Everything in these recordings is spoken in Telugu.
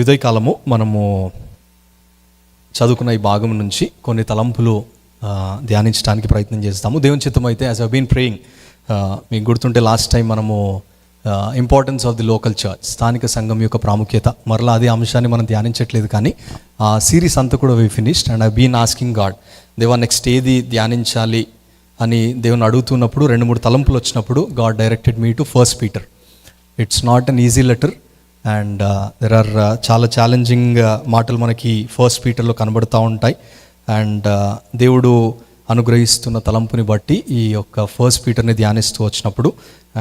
ఉదయకాలము మనము చదువుకున్న ఈ భాగం నుంచి కొన్ని తలంపులు ధ్యానించడానికి ప్రయత్నం చేస్తాము. దేవుని చిత్తం అయితే యాజ్ ఐ బీన్ ప్రేయింగ్, మీకు గుర్తుంటే లాస్ట్ టైం మనము importance of the local church, స్థానిక సంఘం యొక్క ప్రాముఖ్యత, మరలా అదే అంశాన్ని మనం ధ్యానించట్లేదు, కానీ ఆ సిరీస్ అంతా కూడా we finished. And I been asking God, దేవా నెక్స్ట్ ఏది ధ్యానించాలి అని దేవుని అడుగుతున్నప్పుడు 2-3 తలంపులు వచ్చినప్పుడు God directed me to first Peter. It's not an easy letter and there are చాలా ఛాలెంజింగ్ మాటలు మనకి ఫస్ట్ పీటర్లో కనబడుతూ ఉంటాయి. అండ్ దేవుడు అనుగ్రహిస్తున్న తలంపుని బట్టి ఈ యొక్క ఫస్ట్ పీటర్ని ధ్యానిస్తూ వచ్చినప్పుడు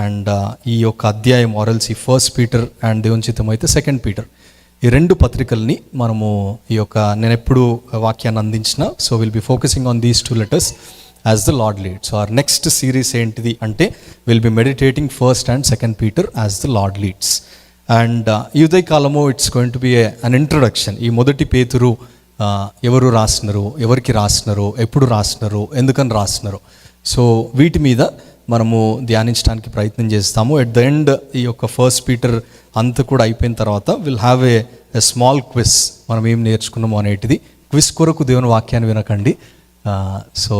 అండ్ ఈ యొక్క అధ్యాయం ఆర్ఎల్స్ ఈ ఫస్ట్ పీటర్ అండ్ దేవుని చిత్తం అయితే సెకండ్ పీటర్, ఈ 2 పత్రికల్ని మనము ఈ యొక్క నేను ఎప్పుడు వాక్యాన్ని అందించిన, so will be focusing on these 2 letters as the lord leads. Our next series ఏంటిది అంటే will be meditating first and second Peter as the lord leads. And ఈ ఉదయకాలము it's going to be an introduction. ఈ మొదటి పేతురు ఎవరు రాసినారు, ఎవరికి రాసినారు, ఎప్పుడు రాసినారు, ఎందుకని రాసినారు, సో వీటి మీద మనము ధ్యానించడానికి ప్రయత్నం చేస్తాము. ఎట్ ద ఎండ్ ఈ యొక్క ఫస్ట్ పీటర్ అంతా కూడా అయిపోయిన తర్వాత will have a small quiz. మనం ఏం నేర్చుకున్నాము అనేటిది. క్విజ్ కొరకు దేవుని వాక్యాన్ని వినకండి. సో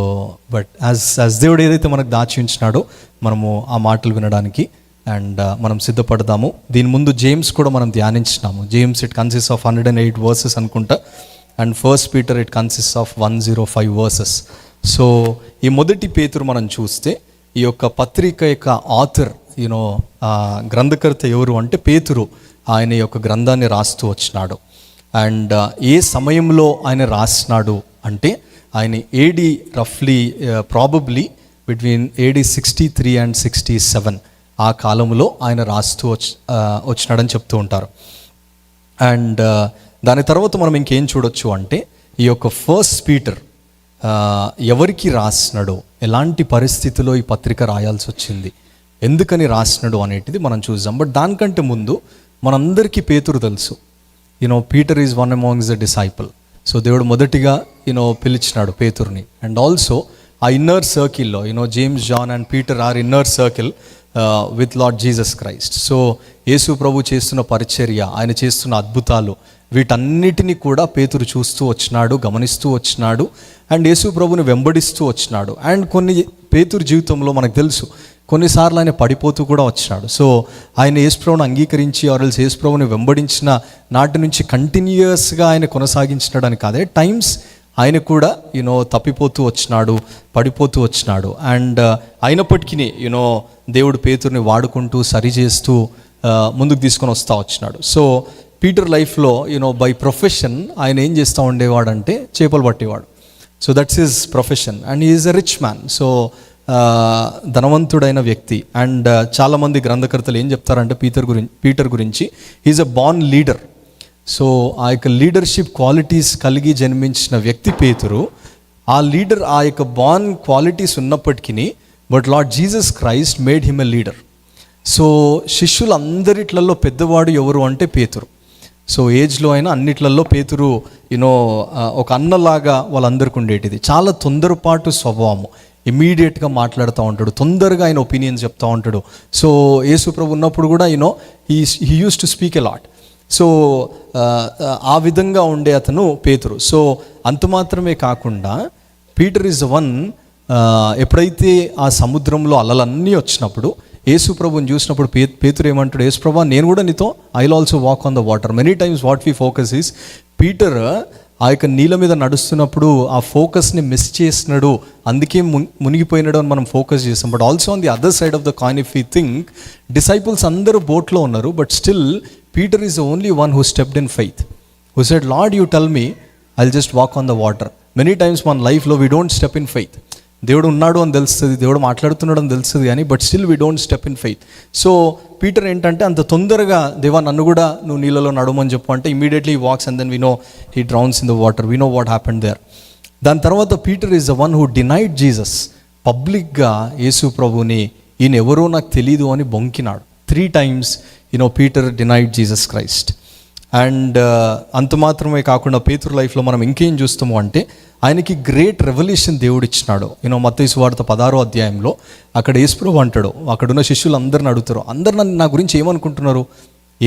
బట్ యాజ్ దేవుడు ఏదైతే మనకు దాచి ఉంచినాడో మనము ఆ మాటలు వినడానికి అండ్ మనం సిద్ధపడదాము. దీని ముందు జేమ్స్ కూడా మనం ధ్యానించినాము. James it consist of 108 verses అనుకుంటా, and first Peter it consist of 105 verses. So ఈ మొదటి పేతురు మనం చూస్తే ఈ యొక్క పత్రిక యొక్క ఆథర్, యూనో గ్రంథకర్త ఎవరు అంటే పేతురు. ఆయన యొక్క గ్రంథాన్ని రాస్తూ వచ్చినాడు. అండ్ ఏ సమయంలో ఆయన రాసినాడు అంటే ఆయన ఏడి రఫ్లీ ప్రాబబ్లీ బిట్వీన్ AD 63 and 67 ఆ కాలంలో ఆయన రాస్తూ వచ్చినాడని చెప్తూ ఉంటారు. అండ్ దాని తర్వాత మనం ఇంకేం చూడొచ్చు అంటే ఈ యొక్క ఫస్ట్ పీటర్ ఎవరికి రాసినాడో, ఎలాంటి పరిస్థితిలో ఈ పత్రిక రాయాల్సి వచ్చింది, ఎందుకని రాసినాడు అనేటిది మనం చూద్దాం. బట్ దానికంటే ముందు మనందరికీ పేతురు తెలుసు. You know Peter is one amongst the disciple. So దేవుడు మొదటిగా పిలిచినాడు పేతురుని. అండ్ ఆల్సో ఆ ఇన్నర్ సర్కిల్లో James, John and Peter are inner circle with lord Jesus Christ. So యేసు ప్రభు చేస్తున్న పరిచర్య, ఆయన చేస్తున్న అద్భుతాలు, వీటన్నిటినీ కూడా పేతురు చూస్తూ వచ్చినాడు, గమనిస్తూ వచ్చినాడు అండ్ యేసు ప్రభుని వెంబడిస్తూ వచ్చినాడు. అండ్ కొన్ని పేతురు జీవితంలో మనకు తెలుసు కొన్నిసార్లు ఆయన పడిపోతూ కూడా వచ్చినాడు. సో ఆయన యేసు ప్రభుని అంగీకరించి ఆర్ఎల్స్ యేసు ప్రభుని వెంబడించిన నాటి నుంచి కంటిన్యూయస్గా ఆయన కొనసాగించినాడు అని కాదే, టైమ్స్ ఆయన కూడా తప్పిపోతూ వచ్చినాడు, పడిపోతూ వచ్చినాడు. అండ్ అయినప్పటికీ దేవుడు పేతుర్ని వాడుకుంటూ సరిచేస్తూ ముందుకు తీసుకొని వస్తూ వచ్చినాడు. సో పీటర్ లైఫ్లో బై ప్రొఫెషన్ ఆయన ఏం చేస్తూ ఉండేవాడంటే చేపలు పట్టేవాడు. So that's his profession and he is a rich man. So ధనవంతుడైన వ్యక్తి. అండ్ చాలామంది గ్రంథకర్తలు ఏం చెప్తారంటే పీటర్ గురించి he is a born leader. So ఆ యొక్క లీడర్షిప్ క్వాలిటీస్ కలిగి జన్మించిన వ్యక్తి పేతురు. ఆ లీడర్ ఆ యొక్క బార్న్ క్వాలిటీస్ ఉన్నప్పటికీ but lord Jesus Christ made him a leader. So శిష్యులందరిట్లలో పెద్దవాడు ఎవరు అంటే పేతురు. సో ఏజ్లో అయినా అన్నిట్లలో పేతురు ఒక అన్నలాగా వాళ్ళందరికీ ఉండేటిది. చాలా తొందరపాటు స్వభావము, ఇమీడియట్గా మాట్లాడుతూ ఉంటాడు, తొందరగా ఆయన ఒపీనియన్స్ చెప్తూ ఉంటాడు. సో యేసు ప్రభు ఉన్నప్పుడు కూడా he use to speak a lot. So ఆ విధంగా ఉండే అతను పేతురు. సో అంత మాత్రమే కాకుండా పీటర్ ఈజ్ వన్, ఎప్పుడైతే ఆ సముద్రంలో అలలన్నీ వచ్చినప్పుడు యేసు ప్రభుని చూసినప్పుడు పేతురు ఏమంటాడు, యేసు ప్రభా నేను కూడా నీతో I will also walk on the water. Many times what we focus is Peter ఆ యొక్క నీళ్ళ మీద నడుస్తున్నప్పుడు ఆ ఫోకస్ని మిస్ చేసినాడు, అందుకే మునిగిపోయినాడు అని మనం ఫోకస్ చేస్తాం. But also on the other side of the coin if you think, disciples అందరూ బోట్లో ఉన్నారు, but still Peter is the only one who stepped in faith, who said, Lord, you tell me, I'll just walk on the water. Many times మన లైఫ్లో we don't step in faith. దేవుడు ఉన్నాడు అని తెలుస్తుంది, దేవుడు మాట్లాడుతున్నాడు అని తెలుస్తుంది కానీ but still we don't step in faith. So Peter ఏంటంటే అంత తొందరగా దేవా నన్ను కూడా నువ్వు నీళ్ళలో నడవమని చెప్పు అంటే immediately he walks and then we know he drowns in the water. We know what happened there. దాని తర్వాత Peter is the one who denied Jesus. పబ్లిక్గా యేసు ప్రభుని ఈయన ఎవరో నాకు తెలీదు అని బొంకినాడు. 3 times Peter denied Jesus Christ. And అంత మాత్రమే కాకుండా పేతురు లైఫ్లో మనం ఇంకేం చూస్తాము అంటే ఆయనకి గ్రేట్ రెవల్యూషన్ దేవుడు ఇచ్చినాడు. మత్తయి సువార్త 16వ అధ్యాయంలో అక్కడ యేసు ప్రభువు అంటాడు, అక్కడున్న శిష్యులు అందరిని అడుగుతారు, అందరు నా గురించి ఏమనుకుంటున్నారు,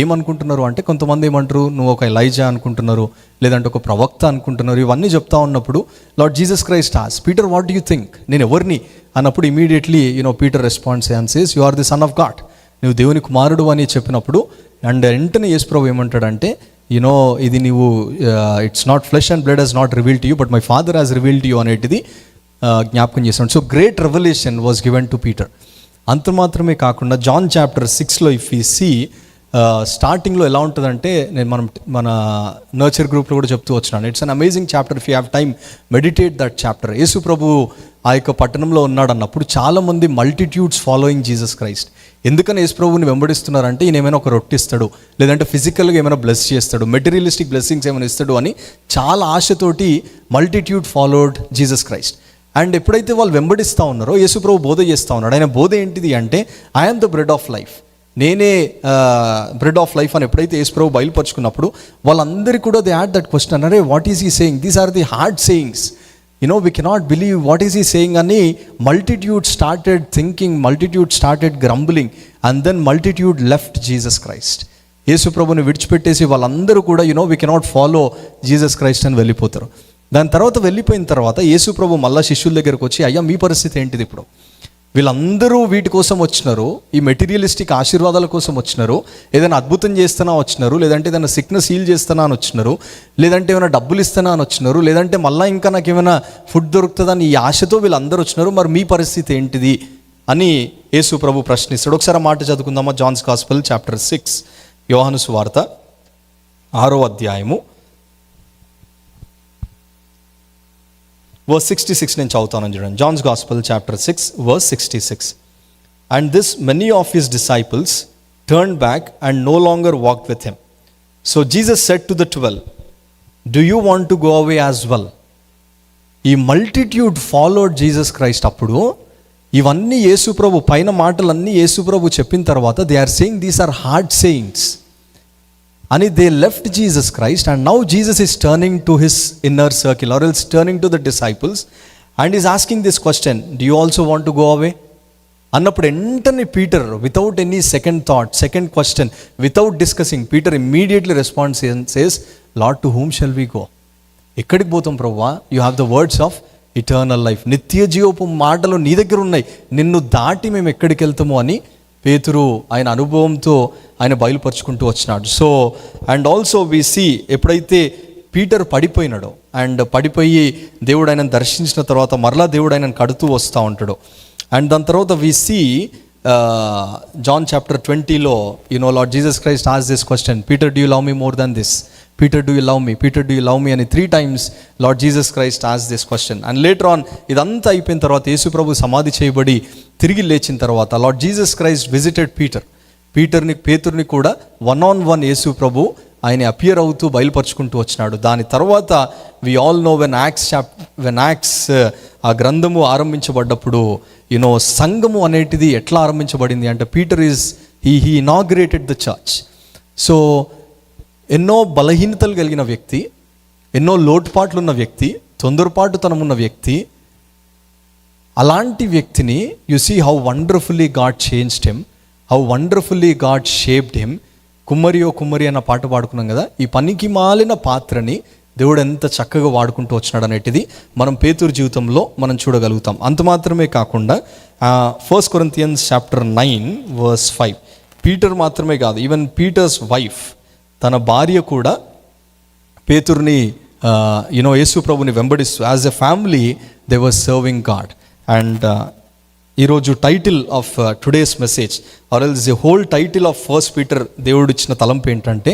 ఏమనుకుంటున్నారు అంటే, కొంతమంది ఏమంటారు, నువ్వు ఒక ఎలైజా అనుకుంటున్నారు, లేదంటే ఒక ప్రవక్త అనుకుంటున్నారు. ఇవన్నీ చెప్తా ఉన్నప్పుడు Lord Jesus Christ asked Peter, what do you think, నేను ఎవరిని అన్నప్పుడు immediately Peter response and says, you are the son of God, నువ్వు దేవుని కుమారుడు అని చెప్పినప్పుడు, అండ్ వెంటనే యేసుప్రభు ఏమంటాడంటే, ఇది నీవు it's not flesh and blood has not revealed to you but my father has revealed to you అనేటిది జ్ఞాపకం చేస్తాడు. So great revolution was given to Peter. అంత మాత్రమే కాకుండా జాన్ చాప్టర్ 6లో ఇఫ్ యూ సీ, స్టార్టింగ్లో ఎలా ఉంటుందంటే, నేను మన నర్చర్ గ్రూప్లో కూడా చెప్తూ వచ్చినాను, it's an amazing chapter. If you have time meditate that chapter. యేసు ప్రభు ఆ యొక్క పట్టణంలో ఉన్నాడు అన్నప్పుడు చాలామంది మల్టిట్యూడ్స్ ఫాలోయింగ్ జీసస్ క్రైస్ట్. ఎందుకని యేసు ప్రభుని వెంబడిస్తున్నారంటే, ఈయన ఏమైనా ఒక రొట్టె ఇస్తాడు, లేదంటే ఫిజికల్గా ఏమైనా బ్లెస్ చేస్తాడు, మెటీరియలిస్టిక్ బ్లెస్సింగ్స్ ఏమైనా ఇస్తాడు అని చాలా ఆశతోటి multitude followed Jesus Christ. And ఎప్పుడైతే వాళ్ళు వెంబడిస్తూ ఉన్నారో, యేసు ప్రభు బోధ చేస్తూ ఉన్నాడు. ఆయన బోధ ఏంటిది అంటే, I am the bread of life, నేనే బ్రెడ్ ఆఫ్ లైఫ్ అని ఎప్పుడైతే యేసు ప్రభు బయలుపరుచుకున్నప్పుడు, వాళ్ళందరికీ కూడా దే హ్యాడ్ దట్ క్వశ్చన్, అరే what is he saying, these are the hard sayings, we cannot believe what is he saying అని multitude started thinking, multitude started grumbling, and then multitude left Jesus Christ. యేసు ప్రభుని విడిచిపెట్టేసి వాళ్ళందరూ కూడా we cannot follow Jesus Christ అని వెళ్ళిపోతారు. దాని తర్వాత వెళ్ళిపోయిన తర్వాత యేసు ప్రభు మళ్ళీ శిష్యుల దగ్గరకు వచ్చి, అయ్యా మీ పరిస్థితి ఏంటిది ఇప్పుడు, వీళ్ళందరూ వీటి కోసం వచ్చినారు, ఈ మెటీరియలిస్టిక్ ఆశీర్వాదాల కోసం వచ్చినారు, ఏదైనా అద్భుతం చేస్తానా వచ్చినారు, లేదంటే ఏదైనా సిక్నెస్ హీల్ చేస్తానా అని వచ్చినారు, లేదంటే ఏమైనా డబ్బులు ఇస్తానా అని వచ్చినారు, లేదంటే మళ్ళీ ఇంకా నాకు ఏమైనా ఫుడ్ దొరుకుతుందని ఈ ఆశతో వీళ్ళందరూ వచ్చినారు, మరి మీ పరిస్థితి ఏంటిది అని యేసు ప్రభు ప్రశ్నిస్తాడు. ఒకసారి మాట చదువుకుందామా, జాన్స్ గాస్పెల్ చాప్టర్ 6, యోహాను సువార్త 6వ అధ్యాయము verse 66 నేను చదువుతానని చూడండి. Johne's gospel chapter 6 verse 66. And this many of his disciples turned back and no longer walked with him. So Jesus said to the 12, do you want to go away as well? ఈ మల్టిట్యూడ్ ఫాలోడ్ జీసస్ క్రైస్ట్. అప్పుడు ఇవన్నీ యేసుప్రభు పైన మాటలన్నీ యేసుప్రభు చెప్పిన తర్వాత they are saying these are hard sayings అని they left Jesus Christ, and now Jesus is turning to his inner circle or else turning to the disciples and is asking this question, do you also want to go away అన్నప్పుడు వెంటనే Peter without any second thought, second question, without discussing, Peter immediately response says, lord to whom shall we go, ఎక్కడికి పోతాం ప్రభువా, you have the words of eternal life, నిత్య జీవపు మాటలు నీ దగ్గర ఉన్నాయి, నిన్ను దాటి మేము ఎక్కడికి వెళ్తాము అని పేతురు ఆయన అనుభవంతో ఆయన బయలుపరుచుకుంటూ వచ్చినాడు. So and also we see, ఎప్పుడైతే పీటర్ పడిపోయినాడో అండ్ పడిపోయి దేవుడు ఆయనను దర్శించిన తర్వాత మరలా దేవుడు ఆయనను కడుతూ వస్తూ ఉంటాడు. అండ్ దాని తర్వాత వి సీ జాన్ చాప్టర్ 20లో Lord Jesus Christ asked this question, Peter do you love me more than this, Peter do you love me, Peter do you love me అని 3 times Lord Jesus Christ asked this question. And later on ఇదంతా అయిపోయిన తర్వాత యేసు ప్రభు సమాధి చేయబడి తిరిగి లేచిన తర్వాత లార్డ్ జీసస్ క్రైస్ట్ విజిటెడ్ పేతుర్ని కూడా 1-on-1 యేసు ప్రభు ఆయన అపియర్ అవుతూ బయలుపరుచుకుంటూ వచ్చినాడు. దాని తర్వాత we all know when Acts ఆ గ్రంథము ఆరంభించబడ్డప్పుడు సంఘము అనేటిది ఎట్లా ఆరంభించబడింది అంటే, Peter he inaugurated the church. So ఎన్నో బలహీనతలు కలిగిన వ్యక్తి, ఎన్నో లోటుపాట్లు ఉన్న వ్యక్తి, తొందరపాటుతనం ఉన్న వ్యక్తి, అలాంటి వ్యక్తిని you see how wonderfully God changed him, how wonderfully God shaped him. కుమ్మరి అన్న పాట పాడుకున్నాం కదా, ఈ పనికి మాలిన పాత్రని దేవుడు ఎంత చక్కగా వాడుకుంటూ వచ్చినాడు అనేటిది మనం పేతురు జీవితంలో మనం చూడగలుగుతాం. అంత మాత్రమే కాకుండా 1 Corinthians chapter 9 verse 5, పీటర్ మాత్రమే కాదు, ఈవెన్ పీటర్స్ వైఫ్, తన భార్య కూడా పేతురుని యేసు ప్రభుని వెంబడిస్తూ as a family they were serving God. And ఈరోజు title of today's message or else the whole title of 1 Peter దేవుడు ఇచ్చిన తలంపు ఏంటంటే,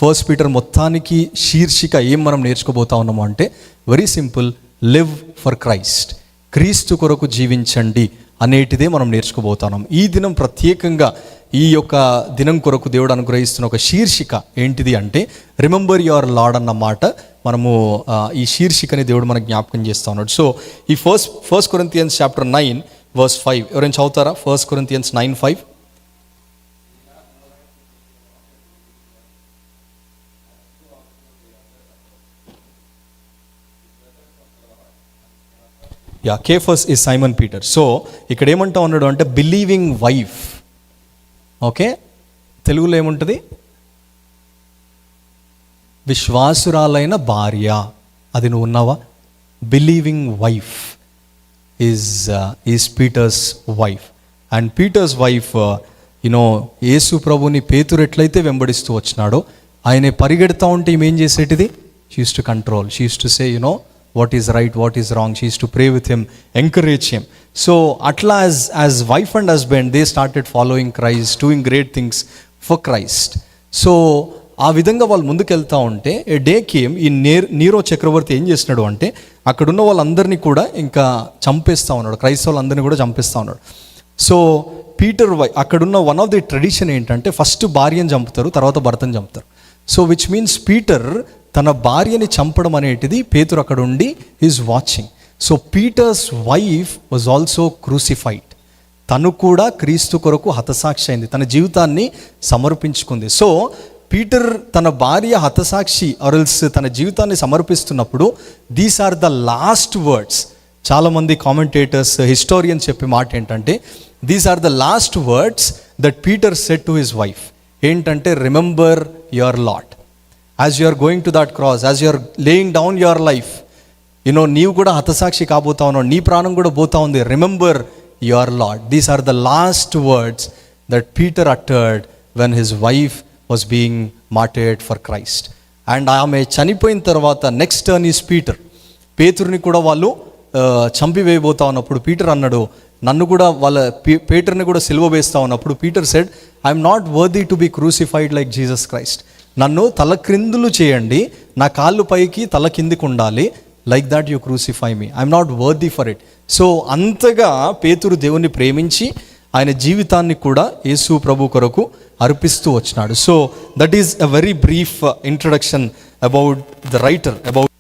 1 Peter మొత్తానికి శీర్షిక ఏం మనం నేర్చుకోబోతా ఉన్నాము అంటే, very simple, live for Christ, క్రీస్తు కొరకు జీవించండి అనేటిదే మనం నేర్చుకోబోతున్నాం. ఈ దినం ప్రత్యేకంగా ఈ యొక్క దినం కొరకు దేవుడు అనుగ్రహిస్తున్న ఒక శీర్షిక ఏంటిది అంటే, రిమెంబర్ యువర్ లార్డ్ అన్న మాట మనము ఈ శీర్షికని దేవుడు మనకు జ్ఞాపకం చేస్తూ ఉన్నాడు. సో ఈ ఫస్ట్ Corinthians chapter 9 verse 5 ఎవరైనా చదువుతారా? 1 Corinthians 9:5. Cephas is Simon Peter. So ఇక్కడ ఏమంటా ఉన్నాడు అంటే, బిలీవింగ్ వైఫ్, ఓకే, తెలుగులో ఏముంటుంది? విశ్వాసురాలైన భార్య. అది నువ్వు ఉన్నావా? Believing wife is Peter's wife. And Peter's wife యేసు ప్రభుని పేతురు ఎట్లయితే వెంబడిస్తూ వచ్చినాడో, ఆయన పరిగెడతా ఉంటే ఈమె ఏం చేసేటిది? She used to control, she used to say what is right, what is wrong. She used to pray with him, encourage him. So atla as wife and husband, they started following Christ, doing great things for Christ. So ఆ విధంగా వాళ్ళు ముందుకెళ్తా ఉంటే ఏ డే కేమ్, ఈ నీరో చక్రవర్తి ఏం చేస్తున్నాడు అంటే అక్కడున్న వాళ్ళందరినీ కూడా ఇంకా చంపేస్తూ ఉన్నాడు, క్రైస్తవులందరినీ కూడా చంపేస్తూ ఉన్నాడు. సో పీటర్ అక్కడున్న వన్ ఆఫ్ ది ట్రెడిషన్ ఏంటంటే ఫస్ట్ భార్యను చంపుతారు, తర్వాత భర్తను చంపుతారు. సో విచ్ మీన్స్ పీటర్ తన భార్యని చంపడం అనేటిది పేతురు అక్కడ ఉండి is watching. So Peter's wife was also crucified. తను కూడా క్రీస్తు కొరకు హతసాక్షి అయింది, తన జీవితాన్ని సమర్పించుకుంది. సో పీటర్ తన భార్య హతసాక్షి ఆర్ఎల్స్ తన జీవితాన్ని సమర్పిస్తున్నప్పుడు these are the last words. చాలామంది కామెంటేటర్స్, హిస్టోరియన్స్ చెప్పే మాట ఏంటంటే these are the last words that Peter said to his wife. ఏంటంటే remember your Lord as you are going to that cross, as you are laying down your life, నీవు కూడా హతసాక్షి కాబోతా ఉన్నావు, నీ ప్రాణం కూడా పోతా ఉంది. Remember your Lord. These are the last words that Peter uttered when his wife was being martyred for Christ. And ఆమె చనిపోయిన తర్వాత నెక్స్ట్ టర్న్ ఈజ్ పీటర్. పేతురుని కూడా వాళ్ళు చంపివేయబోతా ఉన్నప్పుడు పీటర్ అన్నాడు, నన్ను కూడా పేటర్ని కూడా సిలువ వేస్తా ఉన్నప్పుడు Peter said, I'm not worthy to be crucified like Jesus Christ. నన్ను తల క్రిందులు చేయండి, నా కాళ్ళు పైకి తల కిందికి ఉండాలి, like that you crucify me, I'm not worthy for it. So అంతగా పేతురు దేవుణ్ణి ప్రేమించి ఆయన జీవితాన్ని కూడా యేసు ప్రభు కొరకు అర్పిస్తూ వచ్చినాడు. So that is a very brief introduction about the writer about.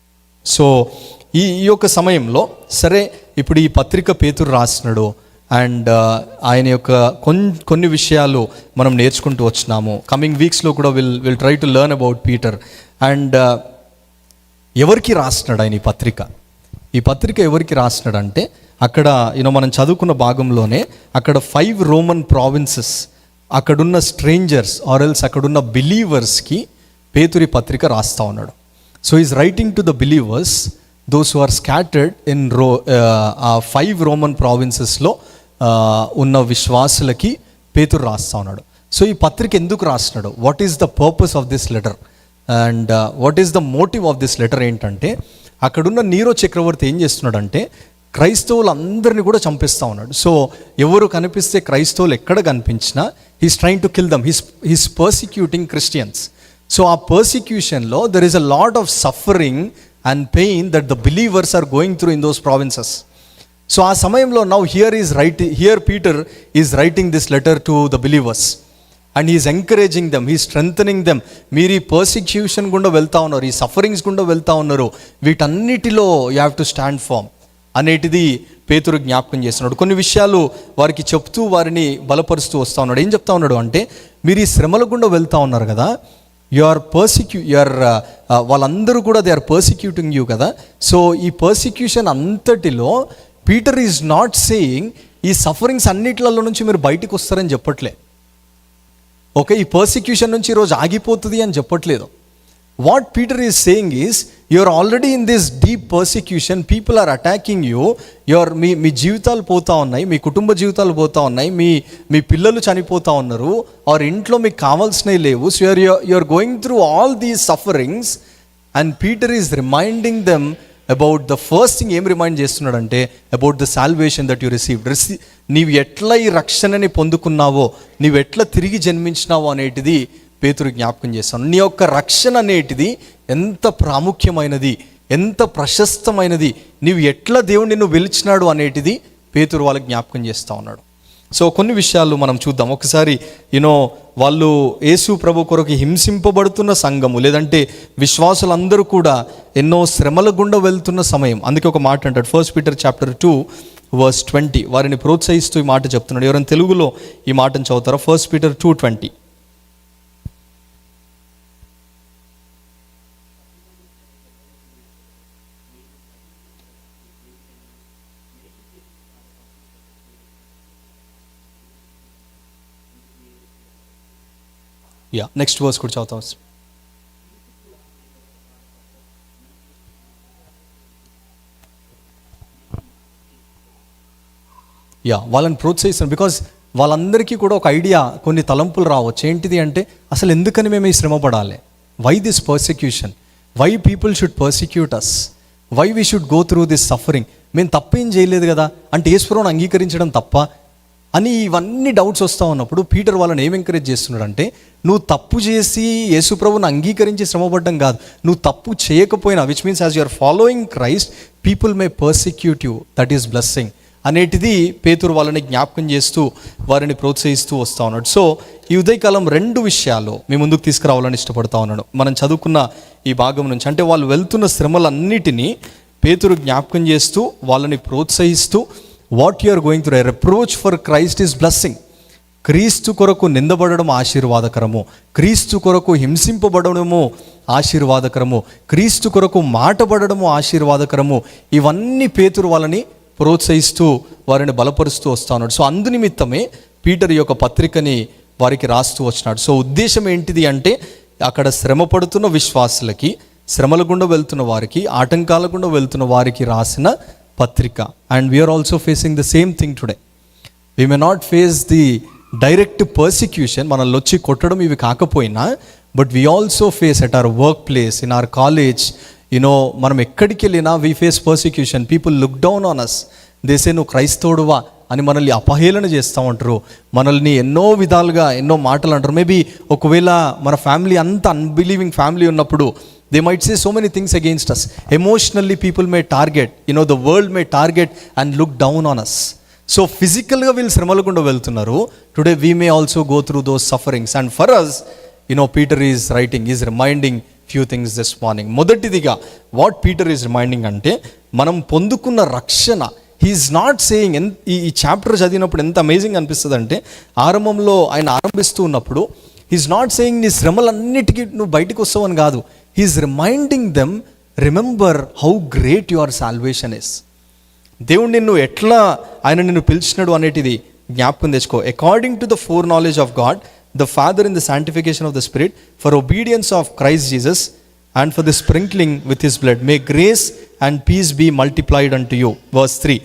So ఈ యొక్క సమయంలో సరే, ఇప్పుడు ఈ పత్రిక పేతురు రాసినాడు అండ్ ఆయన యొక్క కొన్ని విషయాలు మనం నేర్చుకుంటూ వచ్చినాము. కమింగ్ వీక్స్లో కూడా will try to learn about Peter. And ఎవరికి రాసినాడు ఆయన ఈ పత్రిక ఎవరికి రాసినాడంటే అక్కడ మనం చదువుకున్న భాగంలోనే అక్కడ 5 రోమన్ ప్రావిన్సెస్, అక్కడున్న స్ట్రేంజర్స్ ఆర్ ఎల్స్ అక్కడున్న బిలీవర్స్కి పేతురి పత్రిక రాస్తా ఉన్నాడు. So is writing to the believers, those who are scattered in 5 Roman ప్రావిన్సెస్లో ఉన్న విశ్వాసులకి పేతురు రాస్తా ఉన్నాడు. సో ఈ పత్రిక ఎందుకు రాస్తున్నాడు? What is the purpose of this letter and what is the motive of this letter ఏంటంటే అక్కడున్న నీరో చక్రవర్తి ఏం చేస్తున్నాడంటే క్రైస్తవులందరినీ కూడా చంపిస్తూ ఉన్నాడు. సో ఎవరు కనిపిస్తే క్రైస్తవులు ఎక్కడ కనిపించినా he's trying to kill them, he's persecuting Christians. So ఆ పర్సిక్యూషన్లో there is a lot of suffering and pain that the believers are going through in those provinces. So ఆ సమయంలో now here Peter is writing this letter to the believers and he's encouraging them, he strengthening them. మీరు ఈ పర్సిక్యూషన్ గుండా వెళ్తా ఉన్నారు, ఈ సఫరింగ్స్ గుండా వెళ్తా ఉన్నారు, వీటన్నిటిలో you have to stand firm అనేటిది పేతురు జ్ఞాపకం చేస్తున్నాడు. కొన్ని విషయాలు వారికి చెప్తూ వారిని బలపరుస్తూ వస్తూ ఉన్నాడు. ఏం చెప్తా ఉన్నాడు అంటే మీరు ఈ శ్రమల గుండా వెళ్తూ ఉన్నారు కదా, వాళ్ళందరూ కూడా దే ఆర్ పర్సిక్యూటింగ్ యూ కదా. సో ఈ పర్సిక్యూషన్ అంతటిలో పీటర్ ఈజ్ నాట్ సేయింగ్ ఈ సఫరింగ్స్ అన్నిట్లలో నుంచి మీరు బయటకు వస్తారని చెప్పట్లే. ఓకే, ఈ పర్సిక్యూషన్ నుంచి ఈరోజు ఆగిపోతుంది అని చెప్పట్లేదు. What Peter is saying is you are already in this deep persecution, people are attacking you, మీ జీవితాలు పోతూ ఉన్నాయి, మీ కుటుంబ జీవితాలు పోతూ ఉన్నాయి, మీ పిల్లలు చనిపోతూ ఉన్నారు, ఆర్ ఇంట్లో మీకు కావాల్సినవి లేవు. So you are going through all these sufferings and Peter is reminding them about the first thing. ఏం రిమైండ్ చేస్తున్నాడంటే about the salvation that you received. నీవు ఎట్లా ఈ రక్షణని పొందుకున్నావో, నీవు ఎట్లా తిరిగి జన్మించినావో అనేటిది పేతురు జ్ఞాపకం చేస్తాను. నీ యొక్క రక్షణ అనేటిది ఎంత ప్రాముఖ్యమైనది, ఎంత ప్రశస్తమైనది, నీవు ఎట్లా దేవుడు నిన్ను పిలిచినాడు అనేటిది పేతురు వాళ్ళకి జ్ఞాపకం చేస్తూ ఉన్నాడు. సో కొన్ని విషయాలు మనం చూద్దాం. ఒకసారి వాళ్ళు యేసు ప్రభు కొరకు హింసింపబడుతున్న సంఘము, లేదంటే విశ్వాసులందరూ కూడా ఎన్నో శ్రమల గుండా వెళ్తున్న సమయం. అందుకే ఒక మాట అంటాడు, 1 Peter chapter 2 verse 20, వారిని ప్రోత్సహిస్తూ ఈ మాట చెప్తున్నాడు. ఎవరైనా తెలుగులో ఈ మాటను చదువుతారా? 1 Peter 2:20. నెక్స్ట్ వర్స్ కూడా చదువుతాం. వాళ్ళని ప్రోత్సహిస్తాను. బికాజ్ వాళ్ళందరికీ కూడా ఒక ఐడియా, కొన్ని తలంపులు రావచ్చు. ఏంటిది అంటే, అసలు ఎందుకని మేము ఈ శ్రమ పడాలి? Why this persecution? Why people should persecute us? Why we should go through this suffering? మేము తప్పేం చేయలేదు కదా, అంటే యేసుప్రభువుని అంగీకరించడం తప్ప అని ఇవన్నీ డౌట్స్ వస్తూ ఉన్నప్పుడు పీటర్ వాళ్ళని ఏం ఎంకరేజ్ చేస్తున్నాడంటే, నువ్వు తప్పు చేసి యేసుప్రభువుని అంగీకరించి శ్రమపడ్డం కాదు, నువ్వు తప్పు చేయకపోయినా, which means as you are following Christ people may persecute you, that is blessing అనేటిది పేతురు వాళ్ళని జ్ఞాపకం చేస్తూ వారిని ప్రోత్సహిస్తూ వస్తూ ఉన్నాడు. సో ఈ ఉదయకాలం 2 విషయాలు మీ ముందుకు తీసుకురావాలని ఇష్టపడతా ఉన్నాడు. మనం చదువుకున్న ఈ భాగం నుంచి, అంటే వాళ్ళు వెళ్తున్న శ్రమలన్నిటినీ పేతురు జ్ఞాపకం చేస్తూ వాళ్ళని ప్రోత్సహిస్తూ, what you are going through, reproach for Christ is blessing. క్రీస్తు కొరకు నిందబడడం ఆశీర్వాదకరము, క్రీస్తు కొరకు హింసింపబడము ఆశీర్వాదకరము, క్రీస్తు కొరకు మాటపడము ఆశీర్వాదకరము. ఇవన్నీ పేతురు వాళ్ళని ప్రోత్సహిస్తూ వారిని బలపరుస్తూ వస్తూ ఉన్నాడు. సో అందునిమిత్తమే పీటర్ యొక్క పత్రికని వారికి రాస్తూ వచ్చినాడు. సో ఉద్దేశం ఏంటిది అంటే, అక్కడ శ్రమ పడుతున్న విశ్వాసులకి, శ్రమల గుండా వెళ్తున్న వారికి, ఆటంకాల గుండా వెళ్తున్న వారికి రాసిన పత్రిక. And we are also facing the same thing today. We may not face the direct persecution, మనల్ని వచ్చి కొట్టడం ఇవి కాకపోయినా, but we also face at our work place, in our college, మనం ఎక్కడికి వెళ్ళినా we face persecution. People look down on us, they say నువ్వు క్రైస్తవుడువా అని మనల్ని అపహేళన చేస్తూ ఉంటారు, మనల్ని ఎన్నో విధాలుగా ఎన్నో మాటలు అంటారు. మేబీ ఒకవేళ మన ఫ్యామిలీ అంత అన్బిలీవింగ్ ఫ్యామిలీ ఉన్నప్పుడు they might say so many things against us. Emotionally people may target, the world may target and look down on us. So ఫిజికల్గా వీళ్ళు శ్రమలు గుండా వెళ్తున్నారు. Today we may also go through those sufferings. And for us, Peter is writing, is reminding few things this morning. మొదటిదిగా వాట్ పీటర్ ఈజ్ రిమైండింగ్ అంటే, మనం పొందుకున్న రక్షణ, హీఈస్ నాట్ సేయింగ్, ఈ చాప్టర్ చదివినప్పుడు ఎంత అమేజింగ్ అనిపిస్తుంది అంటే, ఆరంభంలో ఆయన ఆరంభిస్తూ ఉన్నప్పుడు హీఈస్ నాట్ సేయింగ్ నీ శ్రమలన్నిటికీ నువ్వు బయటకు వస్తావని కాదు. He's reminding them, remember how great your salvation is. దేవుడు నిన్ను ఎట్లా ఆయన నిన్ను పిలిచినాడు అనేటిది జ్ఞాపకం తెచ్చుకో. According to the foreknowledge of God the Father in the sanctification of the Spirit, for obedience of Christ Jesus, and for the sprinkling with His blood, may grace and peace be multiplied unto you. Verse 3,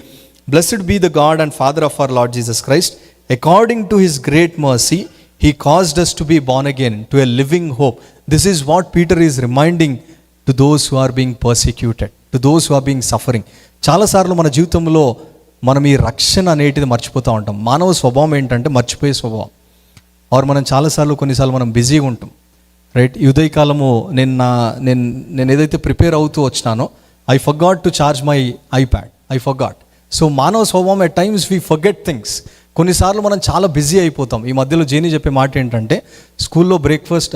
blessed be the God and Father of our Lord Jesus Christ, according to His great mercy, He caused us to be born again to a living hope. This is what Peter is reminding to those who are being persecuted, to those who are being suffering. చాలాసార్లు మన జీవితంలో మనం ఈ రక్షణ అనేటిది మర్చిపోతూ ఉంటాం. మానవ స్వభావం ఏంటంటే మర్చిపోయే స్వభావం. ఆర్ మనం కొన్నిసార్లు మనం బిజీగా ఉంటాం, రైట్? ఈ ఉదయకాలము నేను ఏదైతే ప్రిపేర్ అవుతూ వచ్చినానో, I forgot to charge my iPad, I forgot. So మానవ స్వభావం, at times we forget things. కొన్నిసార్లు మనం చాలా బిజీ అయిపోతాం. ఈ మధ్యలో జేని చెప్పే మాట ఏంటంటే, స్కూల్లో బ్రేక్ఫాస్ట్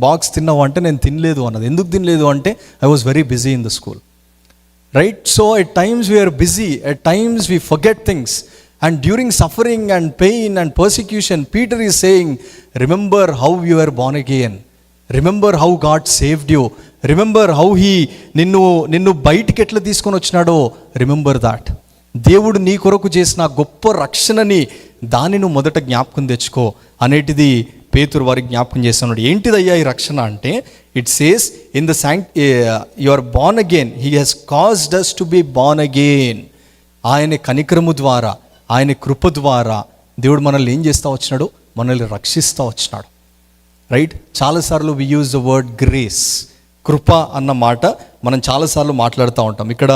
బాక్స్ తిన్నావు అంటే నేను తినలేదు అన్నది. ఎందుకు తినలేదు అంటే, I was very busy in the school, right? So at times we're busy, at times we forget things. And during suffering and pain and persecution, Peter is saying, remember how you were born again. Remember how God saved you. Remember how He నిన్ను బయటికి ఎట్లా తీసుకొని వచ్చినాడో. Remember that. దేవుడు నీ కొరకు చేసిన గొప్ప రక్షణని, దాన్ని నువ్వు మొదట జ్ఞాపకం తెచ్చుకో అనేటిది పేతురు వారికి జ్ఞాపకం చేస్తున్నాడు. ఏంటిదయ్యా ఈ రక్షణ అంటే, it says in the you are born again, he has caused us to be born again. ఆయన కనికరము ద్వారా, ఆయన కృప ద్వారా దేవుడు మనల్ని ఏం చేస్తూ వచ్చినాడు? మనల్ని రక్షిస్తూ వచ్చినాడు, రైట్? చాలాసార్లు we use the word grace. కృప అన్న మాట మనం చాలాసార్లు మాట్లాడుతూ ఉంటాం. ఇక్కడ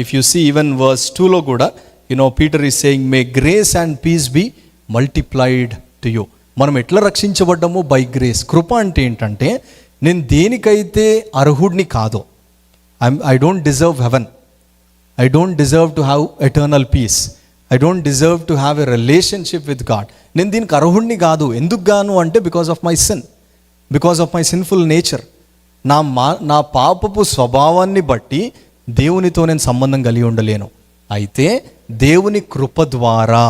if you see even verse 2లో కూడా Peter is saying, may grace and peace be multiplied to you. మనం ఎట్లా రక్షించబడ్డాము? By grace. కృప అంటే ఏంటంటే, నేను దేనికైతే అర్హుడిని కాదో, I don't deserve heaven, I don't deserve to have eternal peace, I don't deserve to have a relationship with God. నేను దీనికి అర్హుడిని కాదు. ఎందుకు గాను అంటే, because of my sin, because of my sinful nature. నా పాపపు స్వభావాన్ని బట్టి దేవునితో నేను సంబంధం కలిగి ఉండలేను. అయితే దేవుని కృప ద్వారా,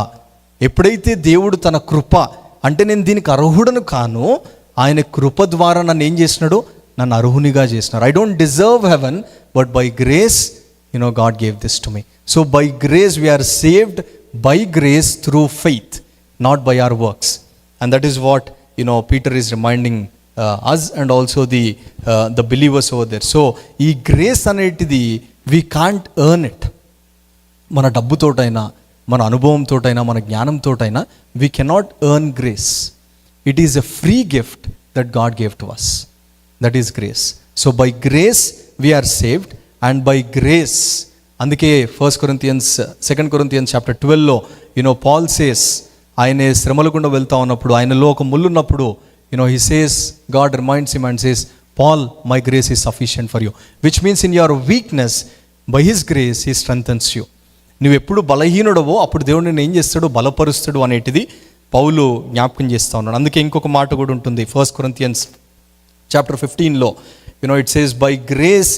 ఎప్పుడైతే దేవుడు తన కృప అంటే నేను దీనికి అర్హుడను కాను, ఆయన కృప ద్వారా నన్ను ఏం చేసినాడు? నన్ను అర్హునిగా చేసినాడు. I don't deserve heaven, but by grace God gave this to me. So by grace we are saved, by grace through faith, not by our works. And that is what Peter is reminding us and also the believers over there. So ఈ గ్రేస్ అనేటిది వీ కాంట్ ఎర్న్ ఇట్. మన డబ్బుతోటైనా, మన అనుభవంతోటైనా, మన జ్ఞానంతోటైనా we cannot earn grace. It is a free gift that God gave to us. That is grace. So by grace we are saved, and by grace, అందుకే 2 Corinthians చాప్టర్ 12లో పాల్ సేస్, ఆయన శ్రమల గుండా వెళ్తా ఉన్నప్పుడు, ఆయనలో ఒక ముళ్ళు ఉన్నప్పుడు, he says, God reminds him and says, Paul, my grace is sufficient for you, which means in your weakness, by his grace he strengthens you. నువ్వు ఎప్పుడు బలహీనుడవో అప్పుడు దేవుడు నిన్ను ఏం చేస్తాడు, బలపరుస్తాడు అనేటిది పౌలు జ్ఞాపకం చేస్తూ ఉన్నాడు. అందుకే ఇంకొక మాట కూడా ఉంటుంది 1 Corinthians చాప్టర్ 15లో, it says, by grace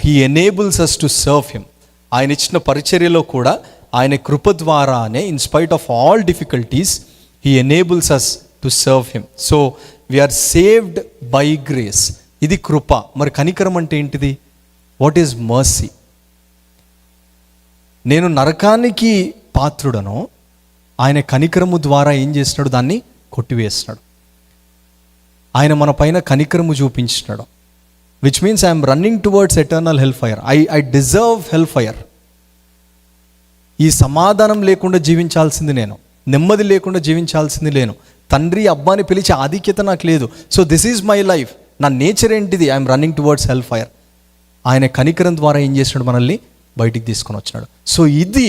he enables us to serve him. ఆయన ఇచ్చిన పరిచర్యలో కూడా ఆయన కృప ద్వారానే, in spite of all difficulties, he enables us to serve him. So we're saved by grace. ఇది కృప. మరి కనికరం అంటే ఏంటిది? What is mercy? నేను నరకానికి పాత్రుడను, ఆయన కనికరము ద్వారా ఏం చేస్తున్నాడు, దాన్ని కొట్టివేస్తున్నాడు. ఆయన మన పైన కనికరము చూపించినాడు, which means I'm running towards eternal hell fire. I deserve hell fire. ఈ సమాధానం లేకుండా జీవించాల్సింది నేను, నెమ్మది లేకుండా జీవించాల్సింది నేను, తండ్రి అబ్బాని పిలిచే ఆధిక్యత నాకు లేదు. So this is my life. నా నేచర్ ఏంటిది? I'm running towards hell fire. ఆయన కనికరం ద్వారా ఏం చేసినాడు, మనల్ని బయటికి తీసుకొని వచ్చినాడు. సో ఇది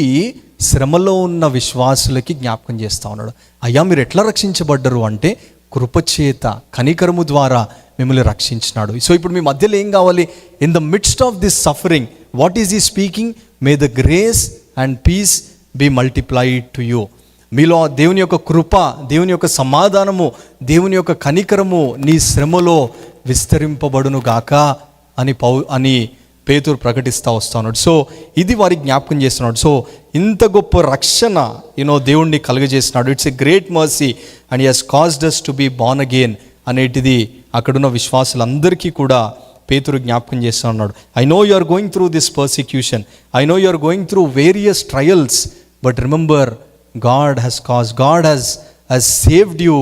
శ్రమలో ఉన్న విశ్వాసులకి జ్ఞాపకం చేస్తూ ఉన్నాడు. అయ్యా, మీరు ఎట్లా రక్షించబడ్డరు అంటే, కృపచేత, కనికరము ద్వారా మిమ్మల్ని రక్షించినాడు. సో ఇప్పుడు మీ మధ్యలో ఏం కావాలి? In the midst of this suffering, what is he speaking? May the grace and peace be multiplied to you. మీలో దేవుని యొక్క కృప, దేవుని యొక్క సమాధానము, దేవుని యొక్క కనికరము నీ శ్రమలో విస్తరింపబడును గాక అని పేతురు ప్రకటిస్తూ వస్తున్నాడు. సో ఇది వారికి జ్ఞాపకం చేస్తున్నాడు. సో ఇంత గొప్ప రక్షణ దేవుణ్ణి కలుగజేసినాడు. It's a great mercy and he has caused us to be born again అనేటిది అక్కడున్న విశ్వాసులందరికీ కూడా పేతురు జ్ఞాపకం చేస్తూ ఉన్నాడు. I know you are going through this persecution, I know you are going through various trials, but remember God has saved you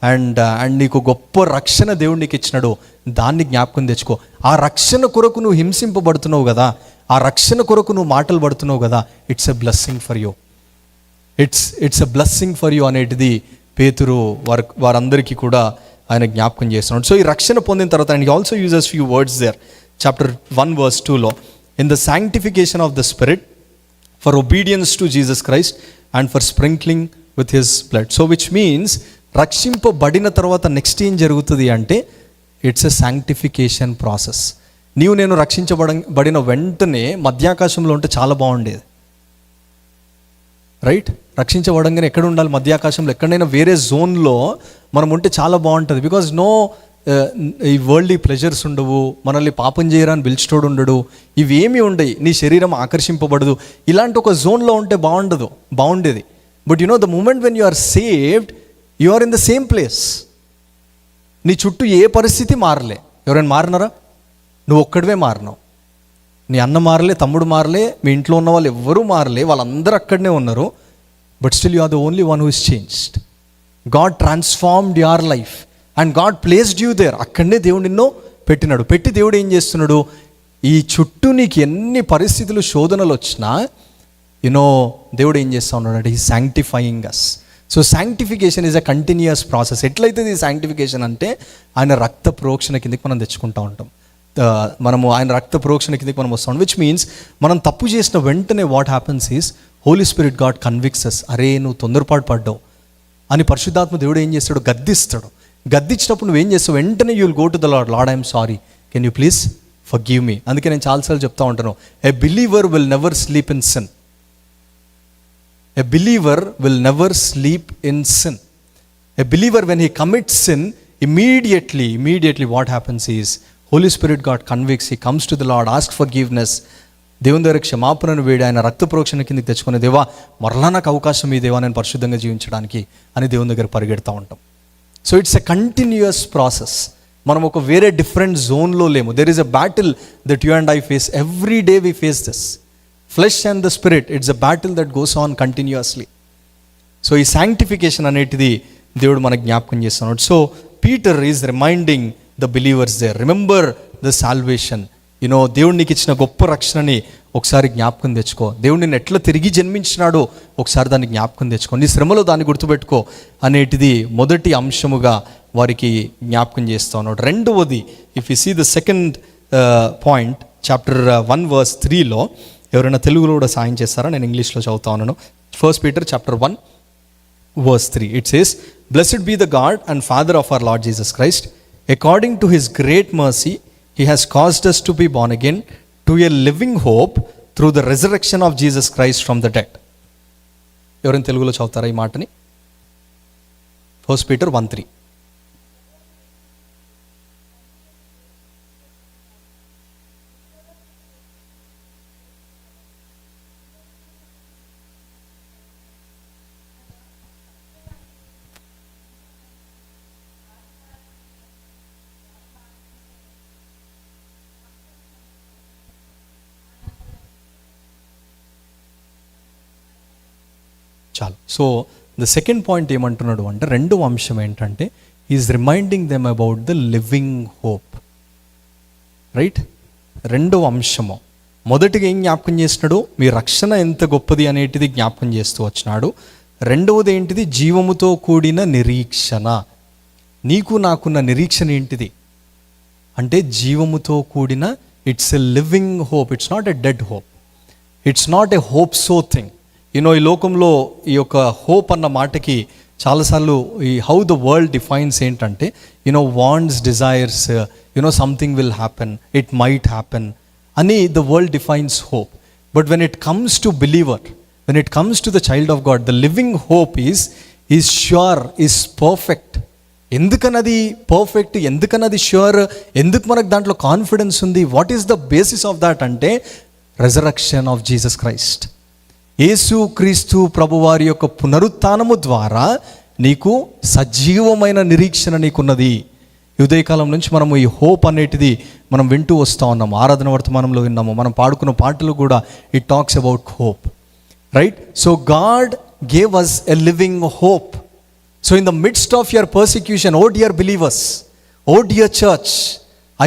and నీకు గొప్ప రక్షణ దేవుడు నీకు ఇచ్చినాడు. దాన్ని జ్ఞాపకం తెచ్చుకో. ఆ రక్షణ కొరకు నువ్వు హింసింపబడుతున్నావు కదా, ఆ రక్షణ కొరకు నువ్వు మాటలు పడుతున్నావు కదా, it's a blessing for you. It's a blessing for you అనేటిది పేతురు వారందరికీ కూడా ఆయన జ్ఞాపకం చేస్తున్నాడు. సో ఈ రక్షణ పొందిన తర్వాత and he also uses few words there. Chapter 1 verse 2లో, in the sanctification of the spirit for obedience to Jesus Christ and for sprinkling with his blood. So which means రక్షింపబడిన తర్వాత నెక్స్ట్ ఏం జరుగుతుంది అంటే, ఇట్స్ ఎ సాంక్టిఫికేషన్ ప్రాసెస్. నేను రక్షించబడిన వెంటనే మధ్యాకాశంలో ఉంటే చాలా బాగుండేది, రైట్? రక్షించబడంగానే ఎక్కడ ఉండాలి? మధ్యాకాశంలో ఎక్కడైనా వేరే జోన్లో మనం ఉంటే చాలా బాగుంటుంది. బికాజ్ ఈ వరల్డ్లీ ప్లెజర్స్ ఉండవు, మనల్ని పాపం చేయరాని పిలిచేటోడు ఉండడు, ఇవేమీ ఉండవు, నీ శరీరం ఆకర్షింపబడదు. ఇలాంటి ఒక జోన్లో ఉంటే బాగుండేది. But the moment when you are saved, you are in the same place. నీ చుట్టూ ఏ పరిస్థితి మారలే. ఎవరైనా మారినారా? నువ్వు ఒక్కడివే మారినావు. నీ అన్న మారలే, తమ్ముడు మారలే, మీ ఇంట్లో ఉన్న వాళ్ళు ఎవ్వరూ మారలే, వాళ్ళందరూ అక్కడనే ఉన్నారు. But still you are the only one who is changed. God transformed your life and God placed you there. అక్కడనే దేవుడు నిన్ను పెట్టినాడు. పెట్టి దేవుడు ఏం చేస్తున్నాడు? ఈ చుట్టూ నీకు ఎన్ని పరిస్థితులు, శోధనలు వచ్చినా దేవుడు ఏం చేస్తూ ఉన్నాడు అంటే, he sanctifying us. So sanctification is a continuous process. ఎట్లయితే ఈ సాంక్టిఫికేషన్ అంటే, ఆయన రక్త ప్రోక్షణ కిందకి మనం తెచ్చుకుంటూ ఉంటాం. ఆయన రక్త ప్రోక్షణ కిందకి మనం వస్తాం. విచ్ మీన్స్ మనం తప్పు చేసిన వెంటనే what happens is, holy spirit God convicts us. అరే, నువ్వు తొందరపాటు పడ్డావు అని పరిశుద్ధాత్మ దేవుడు ఏం చేస్తాడు? గద్దిస్తాడు. గద్దించినప్పుడు నువ్వేం చేస్తావు? వెంటనే you will go to the lord. Lord, I'm sorry, can you please forgive me. అందుకే నేను చాలాసార్లు చెప్తా ఉంటాను, a believer will never sleep in sin. A believer will never sleep in sin. A believer, when he commits sin, immediately what happens is, Holy Spirit God convicts, he comes to the Lord, asks forgiveness, దేవుని దగ్గర క్షమాపణను వేడి ఆయన రక్త ప్రోక్షణ కిందకి తెచ్చుకునే, దేవా మరలా నాకు అవకాశం ఈ దేవా నేను పరిశుద్ధంగా జీవించడానికి అని దేవుని దగ్గర పరిగెడతా ఉంటాం. So it's a continuous process. మనం ఒక వేరే డిఫరెంట్ జోన్లో లేము. There is a battle that you and I face every day. We face this flesh and the spirit. It's a battle that goes on continuously. So ఈ సాంక్టిఫికేషన్ అనేటిది దేవుడు మనకు జ్ఞాపకం చేస్తున్నాడు. So Peter is reminding the believers there, remember the salvation. దేవుడు నీకు ఇచ్చిన గొప్ప రక్షణని ఒకసారి జ్ఞాపకం తెచ్చుకో. దేవుడు నిన్ను ఎట్లా తిరిగి జన్మించినాడో ఒకసారి దాన్ని జ్ఞాపకం తెచ్చుకో. నీ శ్రమలో దాన్ని గుర్తుపెట్టుకో అనేటిది మొదటి అంశముగా వారికి జ్ఞాపకం చేస్తూ ఉన్నాడు. రెండవది, if you see the second point, chapter 1 verse 3లో ఎవరైనా తెలుగులో కూడా సాయం చేస్తారా? నేను ఇంగ్లీష్లో చదువుతా ఉన్నాను. 1 Peter chapter 1 verse 3, it says, "Blessed be the God and Father of our Lord Jesus Christ. According to his great mercy, he has caused us to be born again to a living hope through the resurrection of Jesus Christ from the dead." ఎవరైనా తెలుగులో చదువుతారా ఈ మాటని? 1 Peter 1:3. చాలు. సో ద సెకండ్ పాయింట్ ఏమంటున్నాడు అంటే, రెండవ అంశం ఏంటంటే, is reminding them about the living hope. Right? రెండవ అంశము, మొదటిగా ఏం జ్ఞాపకం చేసినాడు? మీ రక్షణ ఎంత గొప్పది అనేటిది జ్ఞాపకం చేస్తూ వచ్చినాడు. రెండవది ఏంటిది? జీవముతో కూడిన నిరీక్షణ. నీకు నాకున్న నిరీక్షణ ఏంటిది అంటే జీవముతో కూడిన, it's a living hope, it's not a dead hope, it's not a hope so thing. ఈ లోకంలో ఈ యొక్క హోప్ అన్న మాటకి చాలాసార్లు ఈ హౌ ద వరల్డ్ డిఫైన్స్ ఏంటంటే, wants, desires, something will happen, it might happen అని the world defines hope. But when it comes to believer, when it comes to the child of God, the living hope is sure, is perfect. ఎందుకన్నది పర్ఫెక్ట్, ఎందుకన్నది ష్యూర్, ఎందుకు మనకు దాంట్లో కాన్ఫిడెన్స్ ఉంది? What is the basis of that అంటే, రెజరక్షన్ ఆఫ్ జీసస్ క్రైస్ట్. యేసు క్రీస్తు ప్రభువారి యొక్క పునరుత్థానము ద్వారా నీకు సజీవమైన నిరీక్షణ నీకున్నది. ఉదయకాలం నుంచి మనము ఈ హోప్ అనేటిది మనం వింటూ వస్తూ ఉన్నాము. ఆరాధన వర్తమానంలో విన్నాము, మనం పాడుకున్న పాటలు కూడా it talks about hope. Right? So God gave us a living hope. So in the midst of your persecution, O dear believers, O dear church,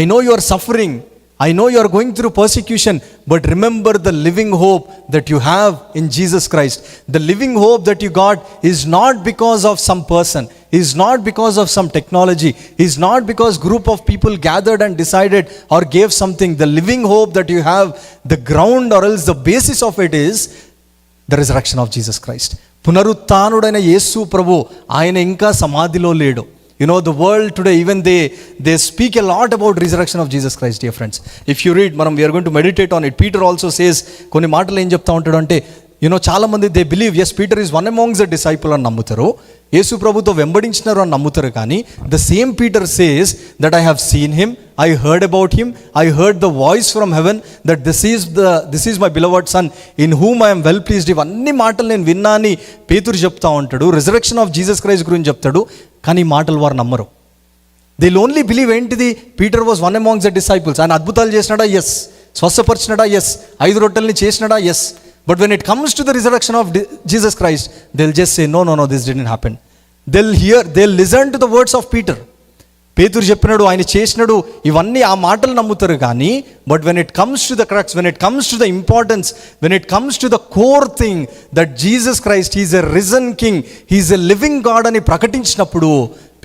I know you are suffering, I know you are going through persecution, but remember the living hope that you have in Jesus Christ. The living hope that you got is not because of some person, is not because of some technology, is not because group of people gathered and decided or gave something. The living hope that you have, the ground or else the basis of it is the resurrection of Jesus Christ. పునరుత్థానుడైన యేసు ప్రభు, ఆయన ఇంకా సమాధిలో లేడు. The world today, even they speak a lot about resurrection of Jesus Christ, dear friends. If you read, we are going to meditate on it. Peter also says, కొన్ని మాటలు ఏం చెప్తా ఉంటాడు అంటే, చాలా మంది they believe, yes, Peter is one amongst the disciple అని నమ్ముతారు, యేసు ప్రభుతో వెంబడించినారు అని నమ్ముతారు. కానీ the same Peter says that I have seen him, I heard about him, I heard the voice from heaven that this is my beloved son in whom I am well pleased. ఇవన్నీ మాటలు నేను విన్నా అని పేతురు చెప్తా ఉంటాడు. రిజరెక్షన్ ఆఫ్ జీసస్ క్రైస్ట్ గురించి చెప్తాడు, కానీ మాటలు వారు నమ్మరు. దే ఓన్లీ బిలీవ్ ఏంటిది? Peter was one amongst the disciples. ఆయన అద్భుతాలు చేసినాడా? ఎస్. స్వస్థపరిచినాడా? ఎస్. 5 రొట్టెల్ని చేసినాడా? Yes. But when it comes to the resurrection of Jesus Christ, they will just say no, this didn't happen. They listen to the words of Peter. పేతురు చెప్పినాడు, ఆయన చేసినాడు, ఇవన్నీ ఆ మాటలు నమ్ముతారు. కానీ but when it comes to the crux, when it comes to the importance, when it comes to the core thing that Jesus Christ he's a risen king, he's a living God అని ప్రకటించినప్పుడు,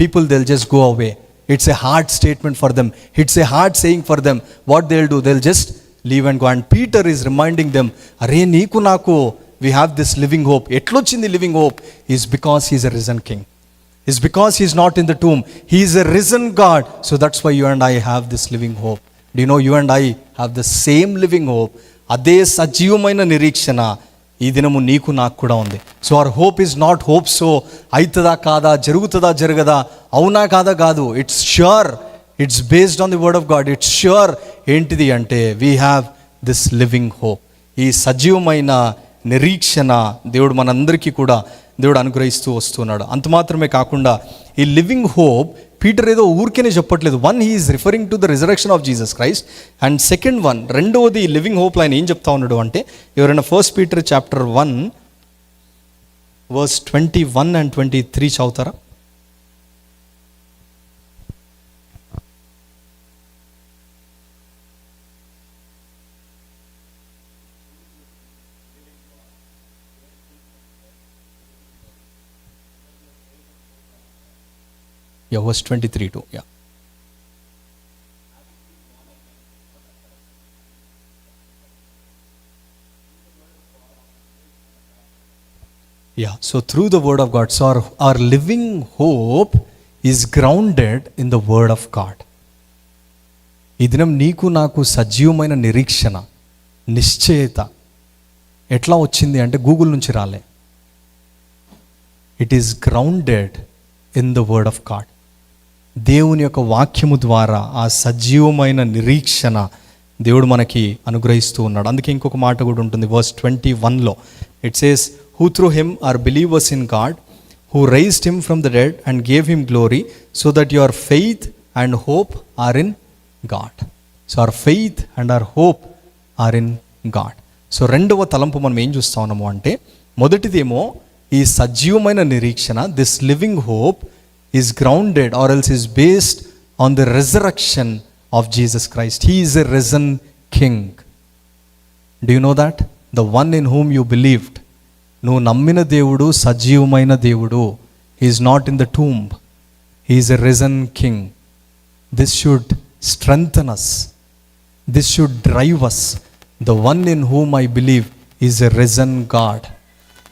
people they will just go away. It's a hard statement for them, it's a hard saying for them. What they will do? They will just leave and go. And Peter is reminding them, అరే నీకు నాకు, we have this living hope. ఎట్లొచ్చింది living hope? Is because he's a risen king. It's because he's not in the tomb. He is a risen God. So that's why you and I have this living hope. Do you know you and I have the same living hope? అదే సజీవమైన నిరీక్షణ ఈ దినము నీకు నాకు కూడా ఉంది. So our hope is not hope so అవుతుందా కాదా, జరుగుతుందా జరగదా, అవునా కాదా కాదు. It's sure, it's based on the word of God. It's sure. ఏంటిది అంటే, we have this living hope. ఈ సజీవమైన నిరీక్షణ దేవుడు మనందరికీ కూడా దేవుడు అనుగ్రహిస్తూ వస్తున్నాడు. అంత మాత్రమే కాకుండా ఈ లివింగ్ హోప్ పీటర్ ఏదో ఊరికేనే చెప్పట్లేదు. One, he is referring to the resurrection of Jesus Christ. And second one, రెండవది లివింగ్ హోప్లో ఆయన ఏం చెప్తా ఉన్నాడు అంటే, ఎవరైనా 1 Peter chapter 1 verse 21 and 23 చదువుతారా? Yeah, verse 23 too. Yeah. Yeah, so through the word of God, so our living hope is grounded in the word of God. ఈ దినం నీకు నాకు సజీవమైన నిరీక్షణ, నిశ్చయత ఎట్లా వచ్చింది అంటే గూగుల్ నుంచి రాలే. It is grounded in the word of God. దేవుని యొక్క వాక్యము ద్వారా ఆ సజీవమైన నిరీక్షణ దేవుడు మనకి అనుగ్రహిస్తూ ఉన్నాడు. అందుకే ఇంకొక మాట కూడా ఉంటుంది వర్స్ 21లో. It says, who through him are believers in God, who raised him from the dead and gave him glory, so that your faith and hope are in God. So our faith and our hope are in God. So రెండవ తలంపు మనం ఏం చూస్తా ఉన్నాము అంటే, మొదటిదేమో ఈ సజీవమైన నిరీక్షణ, this living hope is grounded or else is based on the resurrection of Jesus Christ. He is a risen king. Do you know that? The one in whom you believed, నువ్వు నమ్మిన దేవుడు సజీవమైన దేవుడు. He's not in the tomb, he's a risen king. This should strengthen us, this should drive us. The one in whom I believe is a risen God,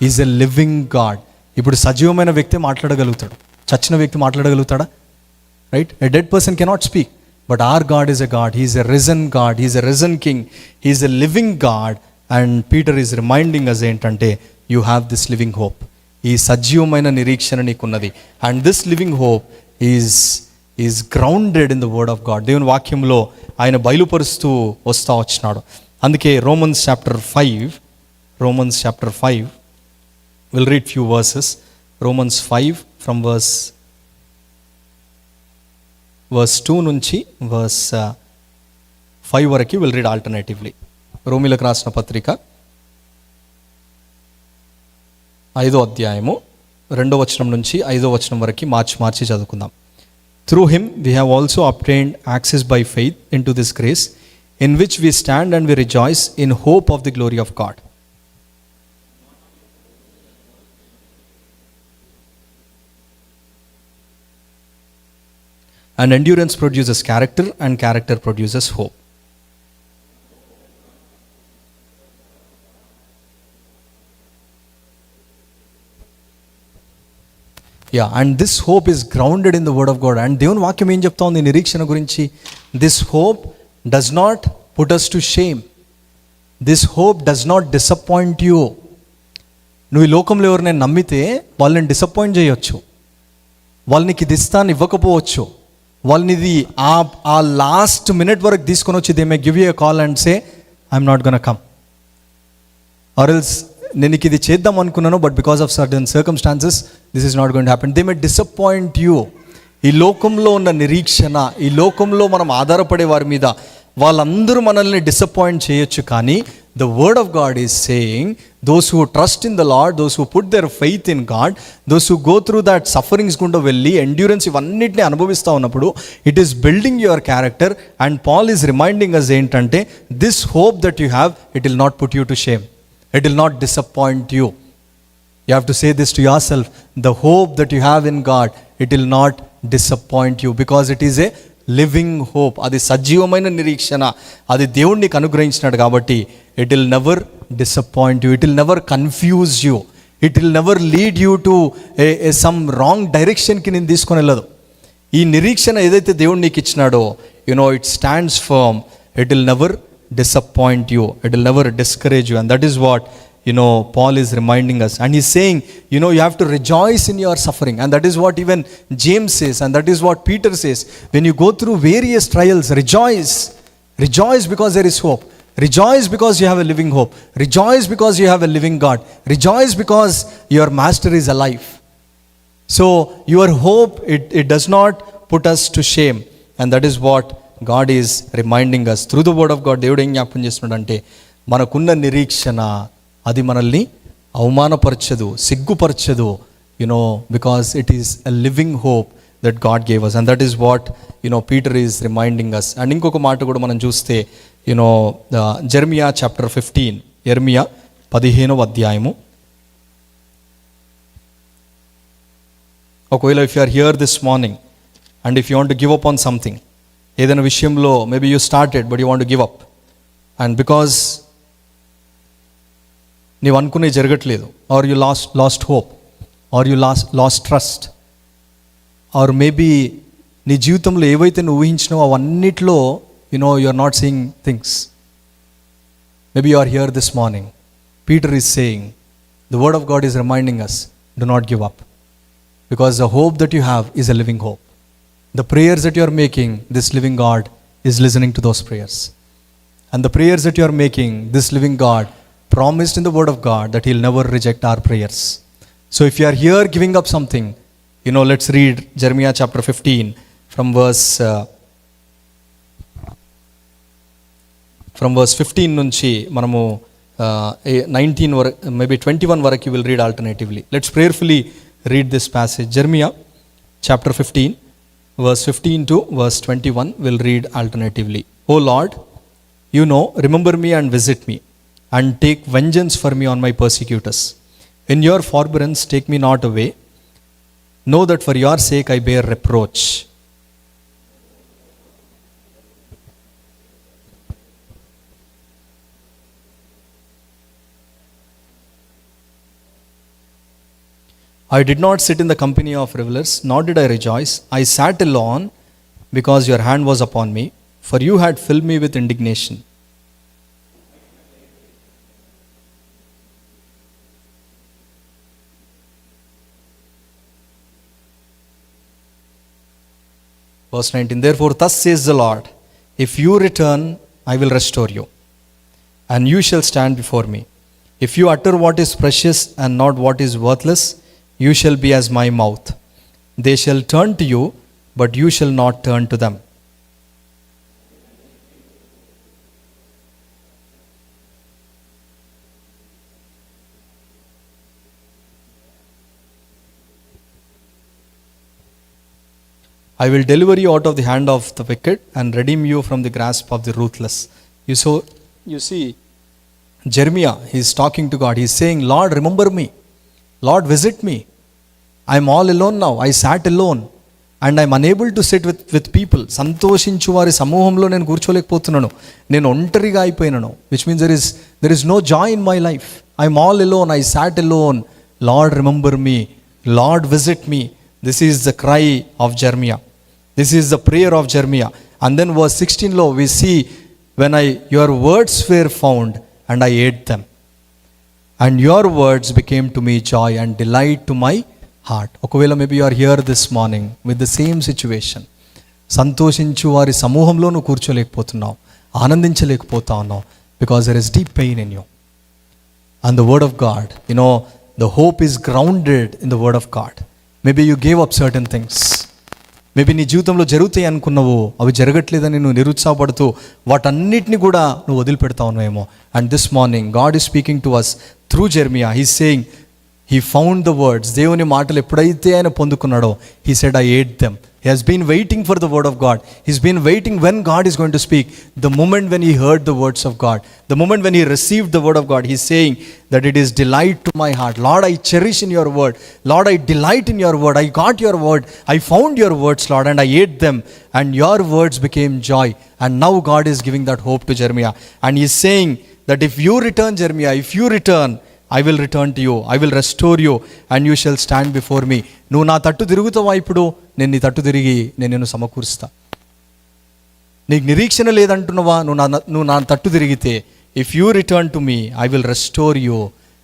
is a living God. ఇప్పుడు సజీవమైన వ్యక్తి మాట్లాడగలుగుతాడు, చచ్చిన వ్యక్తి మాట్లాడగలుగుతాడా? Right? A dead person cannot speak, but our God is a God. He's a risen God, he's a risen king, he's a living God. And Peter is reminding us ఏంటంటే, you have this living hope. ఈ సజీవమైన నిరీక్షణ నీకున్నది. And this living hope is grounded in the word of God. దేవుని వాక్యంలో ఆయన బయలుపరుస్తూ వస్తూ వచ్చినాడు. అందుకే Romans chapter 5 will read few versus. Romans 5 from verse 2 నుంచి వర్స్ 5 వరకు విల్ రీడ్ ఆల్టర్నేటివ్లీ. రోమిలకు రాసిన పత్రిక 5వ అధ్యాయము 2వ వచనం నుంచి 5వ వచనం వరకు మార్చి చదువుకుందాం. Through him we have also obtained access by faith into this grace, in which we stand and we rejoice in hope of the glory of God. And endurance produces character, and character produces hope. Yeah, and this hope is grounded in the word of God. And దేవుని వాక్యం ఏం చెప్తా ఉంది నిరీక్షణ గురించి? This hope does not put us to shame, this hope does not disappoint you. నువ్వు ఈ లోకంలో ఎవరినైనా నమ్మితే వాళ్ళని డిసప్పాయింట్ చేయొచ్చు, వాళ్ళని నీకు ఇది ఇస్తాను ఇవ్వకపోవచ్చు, వాళ్ళని ఇది ఆ లాస్ట్ మినిట్ వరకు తీసుకొని వచ్చి they may give you a call and say I'm not gonna come, or else నేను ఇది చేద్దాం అనుకున్నాను but because of certain circumstances this is not going to happen. They may disappoint you. ఈ లోకంలో ఉన్న నిరీక్షణ, ఈ లోకంలో మనం ఆధారపడే వారి మీద వాళ్ళందరూ మనల్ని డిసప్పాయింట్ చేయొచ్చు. కానీ the word of God is saying, those who trust in the Lord, those who put their faith in God, those who go through that sufferings గుండా వెళ్ళి ఎండ్యూరెన్స్ ఇవన్నిటిని అనుభవిస్తూ ఉన్నప్పుడు it is building your character. And Paul is reminding us ఏంటంటే, this hope that you have it will not put you to shame, it will not disappoint you. You have to say this to yourself, the hope that you have in God, it will not disappoint you, because it is a living hope. అది సజీవమైన నిరీక్షణ, అది దేవుడు నీకు అనుగ్రహించినాడు కాబట్టి it will never disappoint you, it will never confuse you, it will never lead you to some wrong direction కి నేను తీసుకొని వెళ్ళదు. ఈ నిరీక్షణ ఏదైతే దేవుడు నీకు ఇచ్చినాడో, it stands firm, it will never disappoint you, it will never discourage you. And that is what Paul is reminding us, and he's saying you have to rejoice in your suffering. And that is what even James says, and that is what Peter says. When you go through various trials, rejoice because there is hope, rejoice because you have a living hope, rejoice because you have a living God, rejoice because your master is alive. So your hope, it does not put us to shame. And that is what God is reminding us through the word of God. దేవుడు ఏం జ్ఞాపకం చేస్తున్నాడంటే, మనకున్న నిరీక్షణ అది మనల్ని అవమానపరచదు, సిగ్గుపరచదు, because it is a living hope that God gave us. And that is what Peter is reminding us. And ఇంకొక మాట కూడా మనం చూస్తే జెర్మియా చాప్టర్ 15, యెర్మియా 15వ అధ్యాయము. ఒకవేళ if you are here this morning and if you want to give up on something, ఏదైనా విషయంలో maybe you started but you want to give up, and because నీవు అనుకునే జరగట్లేదు, are you lost hope, are you lost trust, or maybe నీ జీవితంలో ఏవైతే నువ్వు ఊహించినావో అవన్నిట్లో you are not seeing things. Maybe you are here this morning. Peter is saying, the word of God is reminding us, do not give up, because the hope that you have is a living hope. The prayers that you are making, this living God is listening to those prayers. And the prayers that you are making, this living God promised in the word of God that he'll never reject our prayers. So if you are here giving up something, let's read Jeremiah chapter 15 from verse 15 నుంచి మనము 19 వరకు, మేబీ 21 వరకు you will read alternatively. Let's prayerfully read this passage. Jeremiah chapter 15 verse 15 to verse 21 will read alternatively. O Lord, remember me and visit me, and take vengeance for me on my persecutors. In your forbearance take me not away. Know that for your sake I bear reproach. I did not sit in the company of revelers, nor did I rejoice. I sat alone, because your hand was upon me, for you had filled me with indignation. Verse 19, therefore thus says the Lord, if you return, I will restore you, and you shall stand before me. If you utter what is precious and not what is worthless, you shall be as my mouth. They shall turn to you, but you shall not turn to them. I will deliver you out of the hand of the wicked and redeem you from the grasp of the ruthless. You see, Jeremiah, he is talking to God. He is saying, Lord, remember me. Lord, visit me. I am all alone now. I sat alone and I am unable to sit with people. సంతోషించు వారి సమూహంలో నేను కూర్చోలేకపోతున్నాను. నేను ఒంటరిగా అయిపోయినాను. Which means there is no joy in my life. I am all alone. I sat alone. Lord, remember me. Lord, visit me. This is the cry of Jeremiah. This is the prayer of Jeremiah. And then verse 16 lo we see, when your words were found and I ate them, and your words became to me joy and delight to my heart. ఒకవేళ maybe you are here this morning with the same situation. సంతోషించు వారి సమూహంలో నువ్వు కూర్చోలేకపోతున్నావు, ఆనందించలేకపోతా ఉన్నావు, because there is deep pain in you. And the word of God, the hope is grounded in the word of God. Maybe you gave up certain things. Maybe నీ జీవితంలో జరుగుతాయి అనుకున్నావు, అవి జరగట్లేదని నువ్వు నిరుత్సాహపడుతూ వాటన్నిటిని కూడా నువ్వు వదిలిపెడతా ఉన్నావేమో. And this morning God is speaking to us through Jeremiah. He saying, he found the words. దేవుని మాటలు ఎప్పుడైతే ఆయన పొందుకున్నాడో, he said I ate them. He has been waiting for the word of God. He's been waiting when God is going to speak. The moment when he heard the words of God, the moment when he received the word of God, he's saying that it is delight to my heart. Lord, I cherish in your word. Lord, I delight in your word. I got your word. I found your words, Lord, and I ate them. And your words became joy. And now God is giving that hope to Jeremiah. And he's saying that if you return, Jeremiah, if you return, I will return to you. I will restore you and you shall stand before me. నువ్వు నా తట్టు తిరుగుతావా? ఇప్పుడు నేను నీ తట్టు తిరిగి నేను సమకూరుస్తా. నీకు నిరీక్షణ లేదంటున్నావా? నువ్వు నా తట్టు తిరిగితే, if you return to me, I will restore you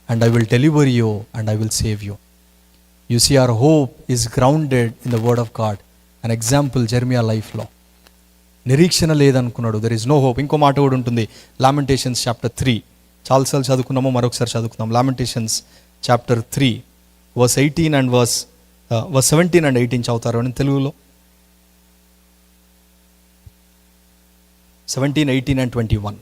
and I will deliver you and I will save you. You see, our hope is grounded in the word of God. An example Jeremiah లైఫ్లో నిరీక్షణ లేదనుకున్నాడు. There is no hope. ఇంకో మాట కూడా ఉంటుంది, లామెంటేషన్స్ చాప్టర్ 3. చాలాసార్లు చదువుకున్నామో, మరొకసారి చదువుకుందాం. Lamentations chapter 3 verse 18 and verse 17 and 18 చదువుతారు అని తెలుగులో. 17, 18 and 21.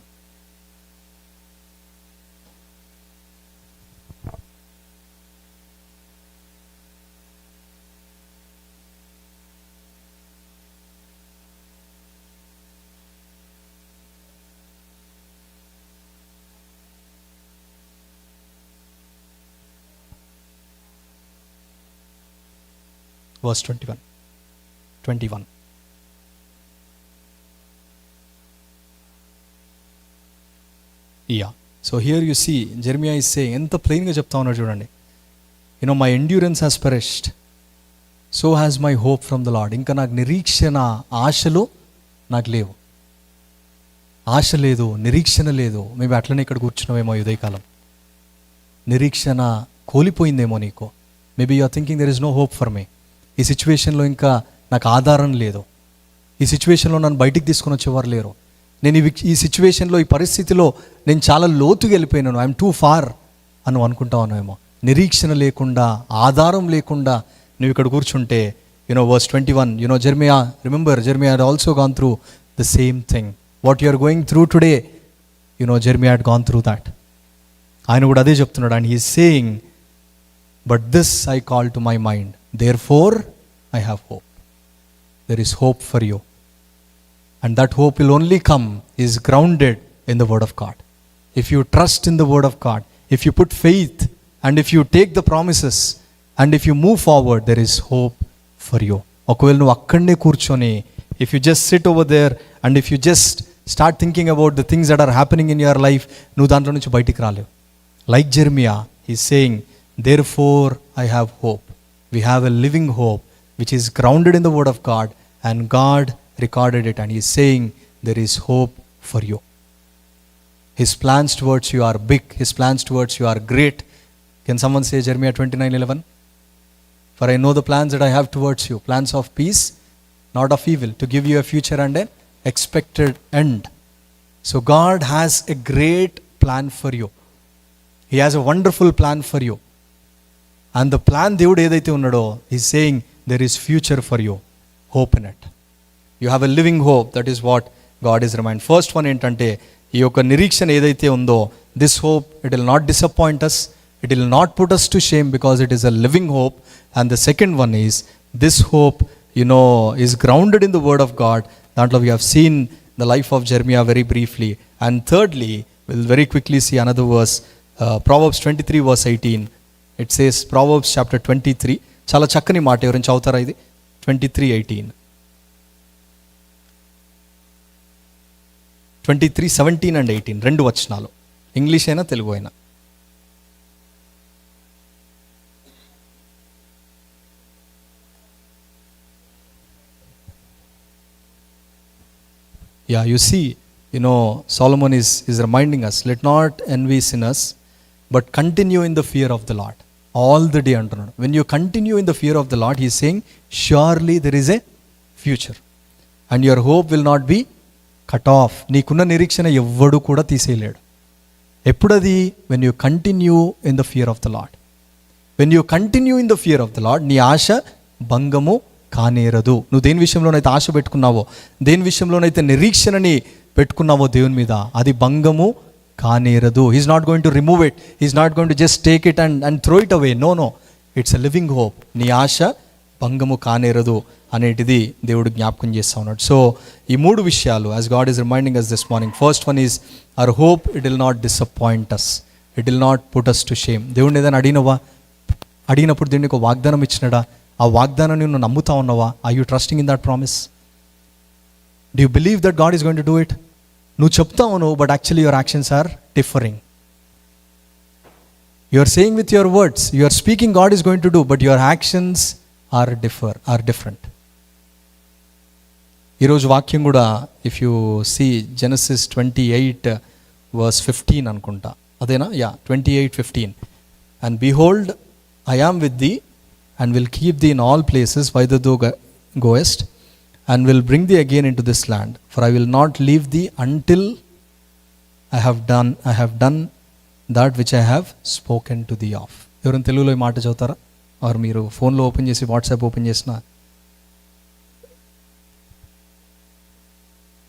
Verse 21. 21. Yeah. So here you see, Jeremiah is saying, ఎంత ప్లెయిన్గా చెప్తా ఉన్నాడు చూడండి. My endurance has perished, so has my hope from the lord. ఇంకా నాకు నిరీక్షణ, ఆశలు నాకు లేవు. ఆశ లేదు, నిరీక్షణ లేదు. మేబీ అట్లనే ఇక్కడ కూర్చున్నామేమో ఈ ఉదయకాలం. నిరీక్షణ కోల్పోయిందేమో నీకు. Maybe you are thinking there is no hope for me. ఈ సిచ్యువేషన్లో ఇంకా నాకు ఆధారం లేదు. ఈ సిచ్యువేషన్లో నన్ను బయటికి తీసుకొని వచ్చేవారు లేరు. నేను ఈ సిచ్యువేషన్లో, ఈ పరిస్థితిలో నేను చాలా లోతుగా వెళ్ళిపోయినాను, ఐఎమ్ టూ ఫార్ అని అనుకుంటా ఉన్నామేమో. నిరీక్షణ లేకుండా, ఆధారం లేకుండా నువ్వు ఇక్కడ కూర్చుంటే, verse 21, Jeremiah, remember, Jeremiah had also gone through the same thing. What you are going through today, Jeremiah had gone through that. ఆయన కూడా అదే చెప్తున్నాడు. And he is saying, but this I call to my mind, therefore I have hope. There is hope for you. And that hope will only come is grounded in the word of God. If you trust in the word of God, if you put faith, and if you take the promises, and if you move forward, there is hope for you. ఒకవేళ నువ్వు అక్కడనే కూర్చొని, if you just sit over there and if you just start thinking about the things that are happening in your life, నువ్వు దాంట్లో నుంచి బయటికి రాలేవు. Like Jeremiah, he is saying, therefore I have hope. We have a living hope which is grounded in the word of God, and God recorded it, and he is saying there is hope for you. His plans towards you are big. His plans towards you are great. Can someone say Jeremiah 29:11? For I know the plans that I have towards you, plans of peace, not of evil, to give you a future and an expected end. So God has a great plan for you. He has a wonderful plan for you. And the plan దేవుడు ఏదైతే ఉన్నాడో, he is saying there is future for you. Hope in it. You have a living hope. That is what God is reminding. First one ఏంటంటే, ఈ యొక్క నిరీక్షణ ఏదైతే ఉందో, this hope, it will not disappoint us, it will not put us to shame, because it is a living hope. And the second one is, this hope is grounded in the word of God. దాంట్లో we have seen the life of Jeremiah very briefly. And thirdly, we'll very quickly see another verse, Proverbs 23 verse 18. It says, Proverbs chapter 23, చాలా చక్కని మాట. ఎవరైనా చదువుతారా ఇది? 23:18. 23:17 and 18 రెండు వచనాలు, ఇంగ్లీష్ అయినా తెలుగు అయినా. Yeah, you see, Solomon is reminding us, let not envy sinners, but continue in the fear of the Lord all the day అంటున్నాడు. When you continue in the fear of the Lord, he is saying, surely there is a future, and your hope will not be cut off. నీకున్న నిరీక్షణ ఎవ్వడు కూడా తీసేయలేడు. ఎప్పుడది? When you continue in the fear of the Lord. When you continue in the fear of the Lord, నీ ఆశ భంగము కానేరదు. నువ్వు దేని విషయంలోనైతే ఆశ పెట్టుకున్నావో, దేని విషయంలోనైతే నిరీక్షణని పెట్టుకున్నావో దేవుని మీద, అది భంగము కానేరదు. He's not going to remove it, he's not going to just take it and throw it away. No, it's a living hope. నీ ఆశ భంగము కానేరదు అనేటిది దేవుడు జ్ఞాపకం చేస్తూ ఉన్నాడు. సో ఈ మూడు విషయాలు, as God is reminding us this morning. First one is our hope, it will not disappoint us, it will not put us to shame. దేవుడిని ఏదైనా అడిగినప్పుడు దేవుడికి ఒక వాగ్దానం ఇచ్చినాడా? ఆ వాగ్దానాన్ని నువ్వు నమ్ముతా ఉన్నావా? Are you trusting in that promise? Do you believe that God is going to do it? నువ్వు చెప్తావు నువ్వు, but actually your actions are differing. You are saying with your words, you are speaking God is going to do, but your actions are different. ఈరోజు వాక్యం కూడా, if you see Genesis 28 verse 15 అనుకుంటా, అదేనా? 28:15. And behold, I am with thee, and will keep thee in all places whither thou goest, and will bring thee again into this land, for I will not leave thee until I have done that which I have spoken to thee of. ఎవరైనా తెలుగులో ఈ మాట చదువుతారా? ఆర్ మీరు ఫోన్లో ఓపెన్ చేసి వాట్సాప్ ఓపెన్ చేసిన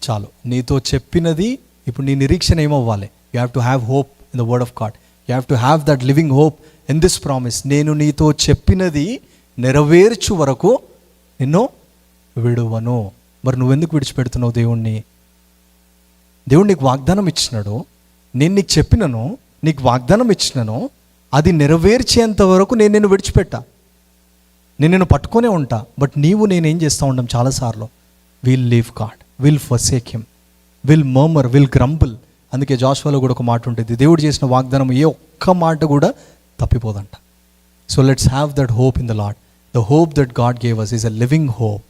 చాలు. నీతో చెప్పినది, ఇప్పుడు నీ నిరీక్షణ ఏమవ్వాలి? You have to have hope in the word of God. You have to have that living hope in this promise. నేను నీతో చెప్పినది నెరవేర్చు వరకు నిన్ను విడువను. మరి నువ్వెందుకు విడిచిపెడుతున్నావు దేవుణ్ణి? దేవుడు నీకు వాగ్దానం ఇచ్చినాడు, నేను నీకు చెప్పినను, నీకు వాగ్దానం ఇచ్చినాను, అది నెరవేర్చేంత వరకు నేను నిన్ను విడిచిపెట్టా. నేను పట్టుకొనే ఉంటా, బట్ నేనేం చేస్తూ ఉంటాం చాలాసార్లు, will leave God, will forsake him, will murmur, will crumble. అందుకే జాషువాలో కూడా ఒక మాట ఉంటుంది, దేవుడు చేసిన వాగ్దానం ఏ ఒక్క మాట కూడా తప్పిపోదంట. So let's have that hope in the Lord. The hope that God gave us is a living hope.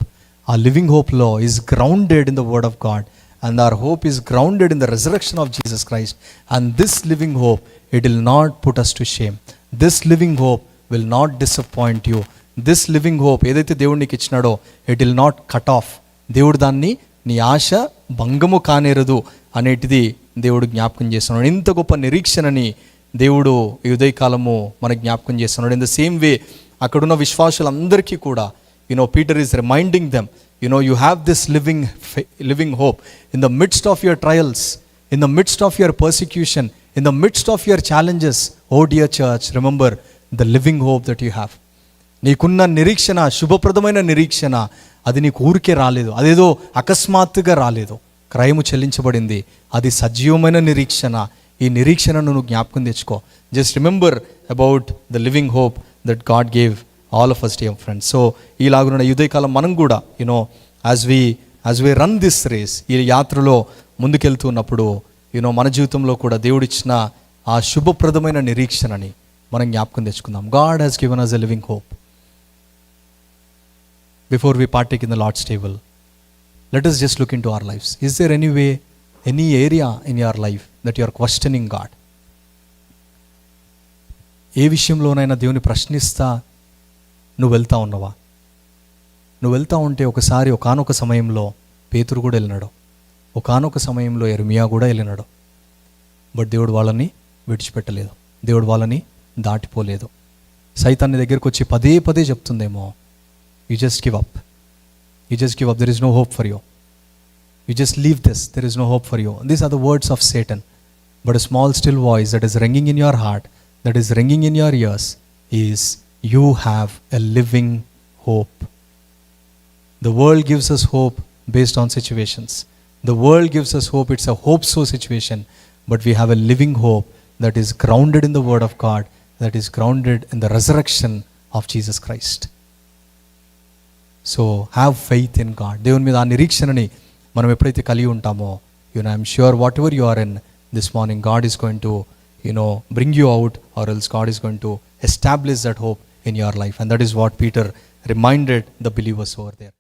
ఆ లివింగ్ హోప్లో is grounded in the word of God, and our hope is grounded in the resurrection of Jesus Christ. And this living hope, it will not put us to shame. This living hope will not disappoint you. This living hope ఏదైతే దేవుడు నీకు ఇచ్చినాడో, it will not cut off. దేవుడు దాన్ని, నీ ఆశ భంగము కానేరదు అనేటిది దేవుడు జ్ఞాపకం చేస్తున్నాడు. ఇంత గొప్ప నిరీక్షణని దేవుడు ఈ ఉదయకాలము మనకు జ్ఞాపకం చేస్తున్నాడు. ఇన్ ద సేమ్ వే అక్కడున్న విశ్వాసులందరికీ కూడా, Peter is reminding them, you have this living hope in the midst of your trials, in the midst of your persecution, in the midst of your challenges. Oh dear church, remember the living hope that you have. నీకున్న నిరీక్షణ, శుభప్రదమైన నిరీక్షణ, అది నీకు ఊరికే రాలేదు, అదేదో అకస్మాత్తుగా రాలేదు, క్రయము చెల్లించబడింది. అది సజీవమైన నిరీక్షణ. ఈ నిరీక్షణను నువ్వు జ్ఞాపకం తెచ్చుకో. Just remember about the living hope that God gave all of us, dear friends. So ఈలాగున్న ఉదయకాలం మనం కూడా as we run this race, ఈ యాత్రలో ముందుకెళ్తున్నప్పుడు మన జీవితంలో కూడా దేవుడిచ్చిన ఆ శుభప్రదమైన నిరీక్షణని మనం జ్ఞాపకం తెచ్చుకుందాం. God has given us a living hope. Before we partake in the Lord's table, let us just look into our lives. Is there any way, any area in your life that you are questioning God? ఏ విషయంలోనైనా దేవుని ప్రశ్నిస్తా నువ్వు వెళ్తా ఉన్నావా? నువ్వు వెళ్తా ఉంటే ఒకసారి ఒకానొక సమయంలో పేతురు కూడా వెళ్ళినాడు, ఒకానొక సమయంలో యెరెమీయా కూడా వెళ్ళినాడు. బట్ దేవుడు వాళ్ళని విడిచిపెట్టలేదు, దేవుడు వాళ్ళని దాటిపోలేదు. సైతాన్ని దగ్గరికి వచ్చి పదే పదే చెప్తుందేమో, you just give up, there is no hope for you, you just leave this, there is no hope for you. These are the words of Satan. But a small still voice that is ringing in your heart, that is ringing in your ears, is you have a living hope. The world gives us hope based on situations. The world gives us hope, it's a hope so situation. But we have a living hope that is grounded in the word of God, that is grounded in the resurrection of Jesus Christ. So have faith in God. దేవుని మీద ఆ నిరీక్షణని మనం ఎప్పుడైతే కలిగి ఉంటామో, I'm sure whatever you are in this morning, God is going to bring you out, or else God is going to establish that hope in your life. And that is what Peter reminded the believers over there.